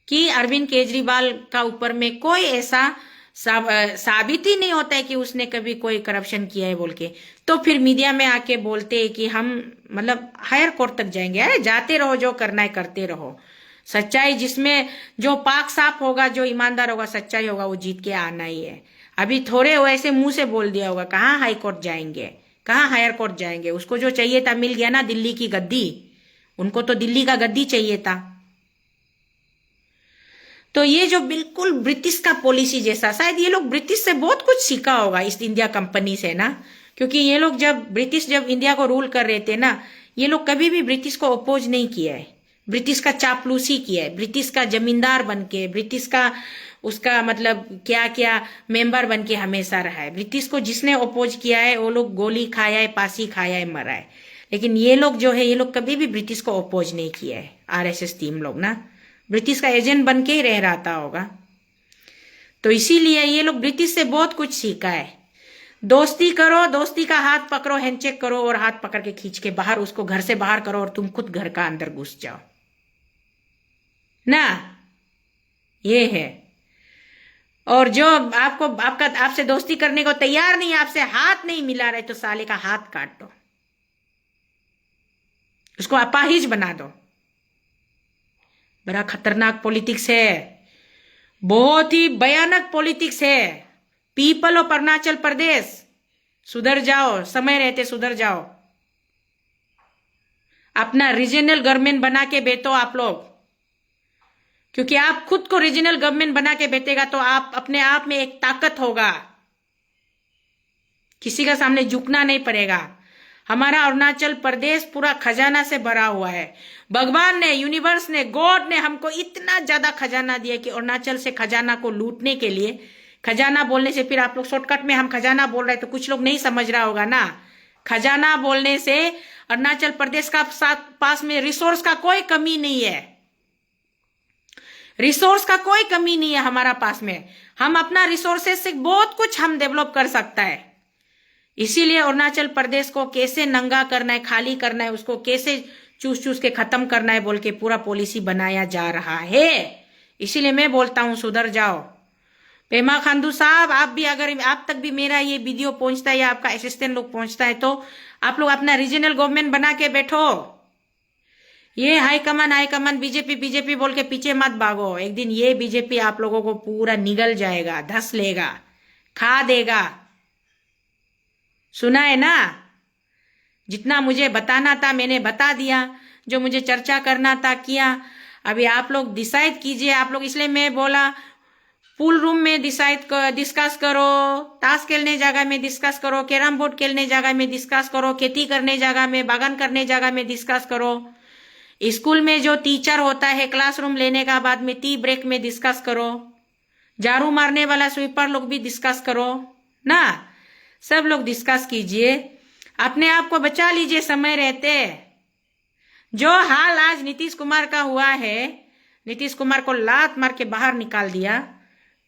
कि अरविंद केजरीवाल का ऊपर में कोई ऐसा साबित ही नहीं होता है कि उसने कभी कोई करप्शन किया है बोल के। तो फिर मीडिया में आके बोलते हैं कि हम मतलब हायर कोर्ट तक जाएंगे। अरे जाते रहो, जो करना है करते रहो। सच्चाई जिसमें जो पाक साफ होगा, जो ईमानदार होगा, सच्चाई होगा, वो जीत के आना ही है। अभी थोड़े वैसे मुंह से बोल दिया होगा, कहाँ हाई कोर्ट जाएंगे, कहाँ हायर कोर्ट जाएंगे। उसको जो चाहिए था मिल गया ना, दिल्ली की गद्दी। उनको तो दिल्ली का गद्दी चाहिए था। तो ये जो बिल्कुल ब्रिटिश का पॉलिसी जैसा, शायद ये लोग ब्रिटिश से बहुत कुछ सीखा होगा, इस इंडिया कंपनी से ना। क्योंकि ये लोग जब इंडिया को रूल कर रहे थे ना, ये लोग कभी भी ब्रिटिश को अपोज नहीं किया है। ब्रिटिश का चापलूसी किया है, ब्रिटिश का जमींदार बन के, ब्रिटिश का उसका मतलब क्या क्या मेंबर बन के हमेशा रहा है। ब्रिटिश को जिसने अपोज किया है वो लोग गोली खाया है, फांसी खाया है, मरा है। लेकिन ये लोग जो है, ये लोग कभी भी ब्रिटिश को अपोज नहीं किया है। आरएसएस टीम लोग ना ब्रिटिश का एजेंट बन के ही रह रहा होगा। तो इसीलिए ये लोग ब्रिटिश से बहुत कुछ सीखा है। दोस्ती करो, दोस्ती का हाथ पकड़ो, हैंडशेक करो, और हाथ पकड़ के खींच के बाहर उसको घर से बाहर करो, और तुम खुद घर का अंदर घुस जाओ ना। ये है। और जो आपसे दोस्ती करने को तैयार नहीं, आपसे हाथ नहीं मिला रहे, तो साले का हाथ काट दो, उसको अपाहिज बना दो। बड़ा खतरनाक पॉलिटिक्स है, बहुत ही भयानक पॉलिटिक्स है। पीपल ऑफ अरुणाचल प्रदेश, सुधर जाओ, समय रहते सुधर जाओ। अपना रीजनल गवर्नमेंट बना के बैठो आप लोग, क्योंकि आप खुद को रीजनल गवर्नमेंट बना के बैठेगा तो आप अपने आप में एक ताकत होगा, किसी का सामने झुकना नहीं पड़ेगा। हमारा अरुणाचल प्रदेश पूरा खजाना से भरा हुआ है। भगवान ने, यूनिवर्स ने, गॉड ने हमको इतना ज्यादा खजाना दिया कि अरुणाचल से खजाना को लूटने के लिए, खजाना बोलने से फिर आप लोग शॉर्टकट में हम खजाना बोल रहे हैं तो कुछ लोग नहीं समझ रहा होगा ना। खजाना बोलने से अरुणाचल प्रदेश का पास में रिसोर्स का कोई कमी नहीं है, रिसोर्स का कोई कमी नहीं है हमारा पास में। हम अपना रिसोर्सेस से बहुत कुछ हम डेवलप कर सकता है। इसीलिए अरुणाचल प्रदेश को कैसे नंगा करना है, खाली करना है, उसको कैसे चूस चूस के खत्म करना है बोल के पूरा पॉलिसी बनाया जा रहा है। इसीलिए मैं बोलता हूं सुधर जाओ। पेमा खांडू साहब, आप भी, अगर आप तक भी मेरा ये वीडियो पहुंचता है या आपका असिस्टेंट लोग पहुंचता है, तो आप लोग अपना रीजनल गवर्नमेंट बना के बैठो। ये हाईकमान बीजेपी बोल के पीछे मत भागो। एक दिन ये बीजेपी आप लोगों को पूरा निगल जाएगा, धस लेगा, खा देगा। सुना है ना? जितना मुझे बताना था मैंने बता दिया, जो मुझे चर्चा करना था किया। अभी आप लोग डिसाइड कीजिए। आप लोग, इसलिए मैं बोला पूल रूम में डिस्कस करो, ताश खेलने जगह में डिस्कस करो, कैरम बोर्ड खेलने जगह में डिस्कस करो, खेती करने जगह में, बागान करने जगह में डिस्कस करो। स्कूल में जो टीचर होता है क्लासरूम लेने का बाद में टी ब्रेक में डिस्कस करो। झाड़ू मारने वाला स्वीपर लोग भी डिस्कस करो ना। सब लोग डिस्कस कीजिए, अपने आप को बचा लीजिए समय रहते। जो हाल आज नीतीश कुमार का हुआ है, नीतीश कुमार को लात मार के बाहर निकाल दिया,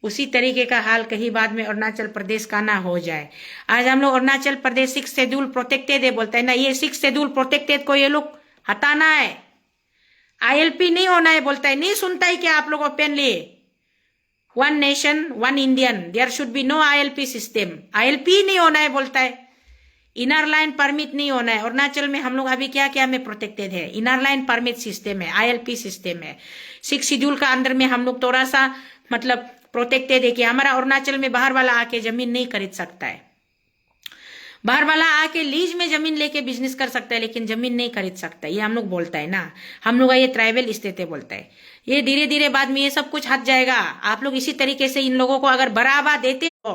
उसी तरीके का हाल कहीं बाद में अरुणाचल प्रदेश का ना हो जाए। आज हम लोग अरुणाचल प्रदेश 6 शेड्यूल प्रोटेक्टेड है बोलते हैं ना, ये 6 शेड्यूल प्रोटेक्टेड को ये लोग हटाना है। आईएलपी नहीं होना है बोलता है, नहीं सुनता है क्या आप लोग openly? One nation one Indian, there should be no ILP system. ILP नहीं होना है बोलता है, इनर लाइन परमिट नहीं होना है। अरुणाचल में हम लोग अभी क्या क्या में प्रोटेक्टेड है, इनर लाइन परमिट सिस्टम है, आईएलपी सिस्टम है। 6 शेड्यूल का अंदर में हम लोग थोड़ा सा मतलब प्रोटेक्टेड है कि हमारा अरुणाचल में बाहर वाला आके जमीन नहीं खरीद सकता है। बाहर वाला आके लीज में जमीन लेके बिजनेस कर सकता है, लेकिन जमीन नहीं खरीद सकता। ये हम लोग बोलता है ना, हम लोग ये ट्राइबल स्टेट बोलता है। ये धीरे धीरे बाद में ये सब कुछ हट जाएगा। आप लोग इसी तरीके से इन लोगों को अगर बढ़ावा देते हो,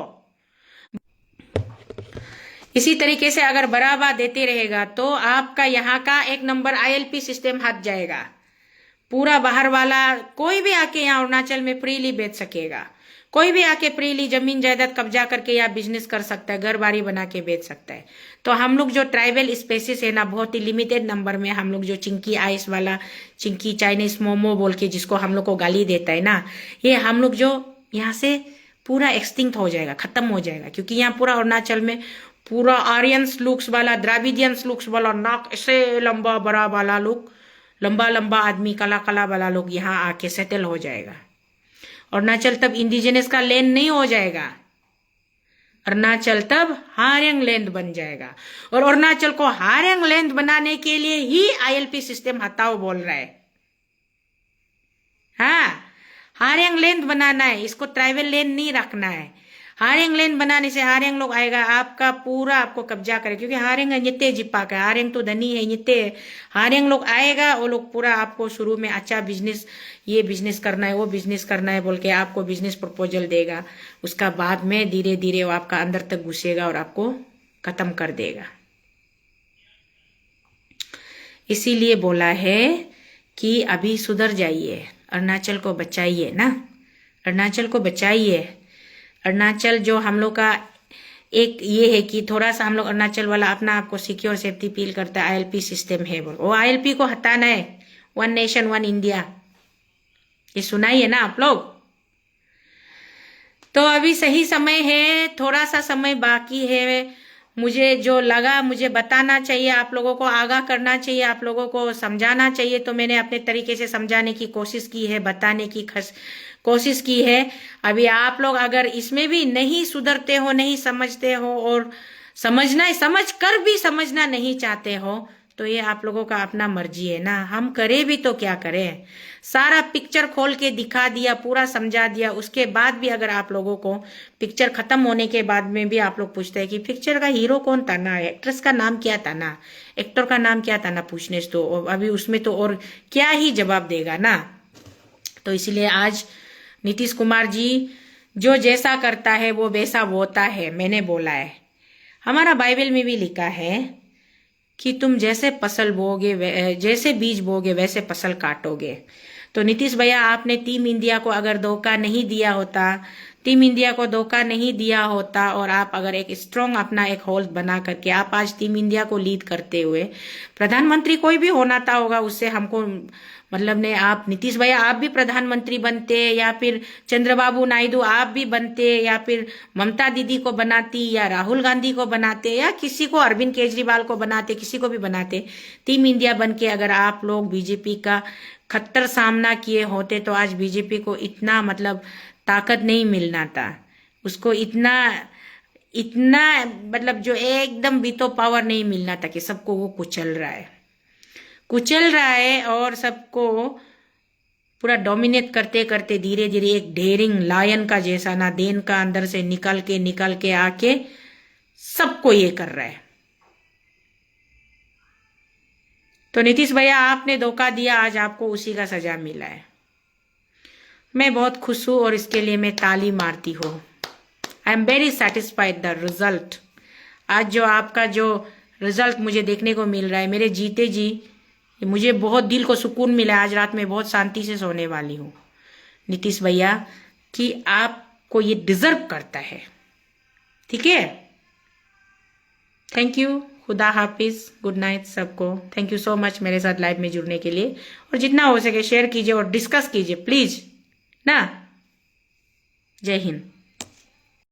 इसी तरीके से अगर बढ़ावा देते रहेगा तो आपका यहाँ का 1 नंबर आईएलपी सिस्टम हट जाएगा। पूरा बाहर वाला कोई भी आके यहाँ अरुणाचल में फ्रीली बेच सकेगा, कोई भी आके फ्रीली जमीन जायदाद कब्जा करके या बिजनेस कर सकता है, घर बारी बना के बेच सकता है। तो हम लोग जो ट्राइबल स्पेसिस है ना, बहुत ही लिमिटेड नंबर में हम लोग जो चिंकी आइस वाला, चिंकी चाइनीज मोमो बोल के जिसको हम लोग को गाली देता है ना, ये हम लोग जो यहाँ से पूरा एक्सटिंक्ट हो जाएगा, खत्म हो जाएगा। क्योंकि यहाँ पूरा अरुणाचल में पूरा आर्यंस लुक्स वाला, द्राविडियंस लुक्स वाला, नाक ऐसे लंबा बड़ा वाला लोग, लंबा लंबा आदमी, काला काला वाला लोग यहाँ आके सेटल हो जाएगा। अरुणाचल तब इंडिजिनस का लैंड नहीं हो जाएगा, अरुणाचल तब हारेंग लैंड बन जाएगा। और अरुणाचल को हारेंग लैंड बनाने के लिए ही आईएलपी सिस्टम हटाओ बोल रहा है। हाँ, हारेंग लैंड बनाना है, इसको ट्राइबल लैंड नहीं रखना है। हारेंग लैंड बनाने से हारेंग लोग आएगा, आपका पूरा आपको कब्जा करे। क्योंकि हारेंग नित्य जिप्पा का, हारेंग तो धनी है नित्य। हारेंग लोग आएगा, वो लोग पूरा आपको शुरू में अच्छा बिजनेस, ये बिजनेस करना है, वो बिजनेस करना है बोल के आपको बिजनेस प्रपोजल देगा। उसका बाद में धीरे धीरे वो आपका अंदर तक घुसेगा और आपको खत्म कर देगा। इसीलिए बोला है कि अभी सुधर जाइए, अरुणाचल को बचाइए ना, अरुणाचल को बचाइए। अरुणाचल जो हम लोग का एक ये है कि थोड़ा सा हम लोग अरुणाचल वाला अपना आपको सिक्योर सेफ्टी फील करता है, आईएलपी सिस्टम है बोल, वो आईएलपी को हटाना है। वन नेशन वन इंडिया, ये सुनाइए ना आप लोग। तो अभी सही समय है, थोड़ा सा समय बाकी है। मुझे जो लगा मुझे बताना चाहिए, आप लोगों को आगाह करना चाहिए, आप लोगों को समझाना चाहिए। तो मैंने अपने तरीके से समझाने की कोशिश की है, बताने की कोशिश की है। अभी आप लोग अगर इसमें भी नहीं सुधरते हो, नहीं समझते हो, और समझ कर भी समझना नहीं चाहते हो, तो ये आप लोगों का अपना मर्जी है ना। हम करे भी तो क्या करें, सारा पिक्चर खोल के दिखा दिया, पूरा समझा दिया। उसके बाद भी अगर आप लोगों को पिक्चर खत्म होने के बाद में भी आप लोग पूछते हैं कि पिक्चर का हीरो कौन था ना, एक्ट्रेस का नाम क्या था ना, एक्टर का नाम क्या था ना, पूछने से तो अभी उसमें तो और क्या ही जवाब देगा ना। तो इसलिए आज नीतीश कुमार जी जो जैसा करता है वो वैसा बोता है, मैंने बोला है। हमारा बाइबल में भी लिखा है कि तुम जैसे फसल बोगे, जैसे बीज बोगे वैसे फसल काटोगे। तो नीतीश भैया, आपने टीम इंडिया को अगर धोखा नहीं दिया होता, टीम इंडिया को धोखा नहीं दिया होता, और आप अगर एक स्ट्रॉन्ग अपना एक होल्ड बना करके आप आज टीम इंडिया को लीड करते हुए प्रधानमंत्री कोई भी होना था होगा, उससे हमको मतलब ने, आप नीतीश भैया आप भी प्रधानमंत्री बनते, या फिर चंद्रबाबू नायडू आप भी बनते, या फिर ममता दीदी को बनाती, या राहुल गांधी को बनाते, या किसी को, अरविंद केजरीवाल को बनाते, किसी को भी बनाते। टीम इंडिया बन के अगर आप लोग बीजेपी का खत्तर सामना किए होते तो आज बीजेपी को इतना मतलब ताकत नहीं मिलना था, उसको इतना इतना मतलब जो एकदम बीतो पावर नहीं मिलना था कि सबको वो कुचल रहा है और सबको पूरा डोमिनेट करते करते धीरे धीरे एक डेयरिंग लायन का जैसा ना, देन का अंदर से निकल के आके सबको ये कर रहा है। तो नीतीश भैया आपने धोखा दिया, आज आपको उसी का सजा मिला है। मैं बहुत खुश हूँ और इसके लिए मैं ताली मारती हूँ। I am very satisfied the result. आज जो आपका जो रिजल्ट मुझे देखने को मिल रहा है, मेरे जीते जी मुझे बहुत दिल को सुकून मिला। आज रात में बहुत शांति से सोने वाली हूँ नीतीश भैया, कि आपको ये डिजर्व करता है। ठीक है, थैंक यू, खुदा हाफिज, गुड नाइट सबको। थैंक यू सो मच मेरे साथ लाइव में जुड़ने के लिए, और जितना हो सके शेयर कीजिए और डिस्कस कीजिए प्लीज ना। जय हिंद।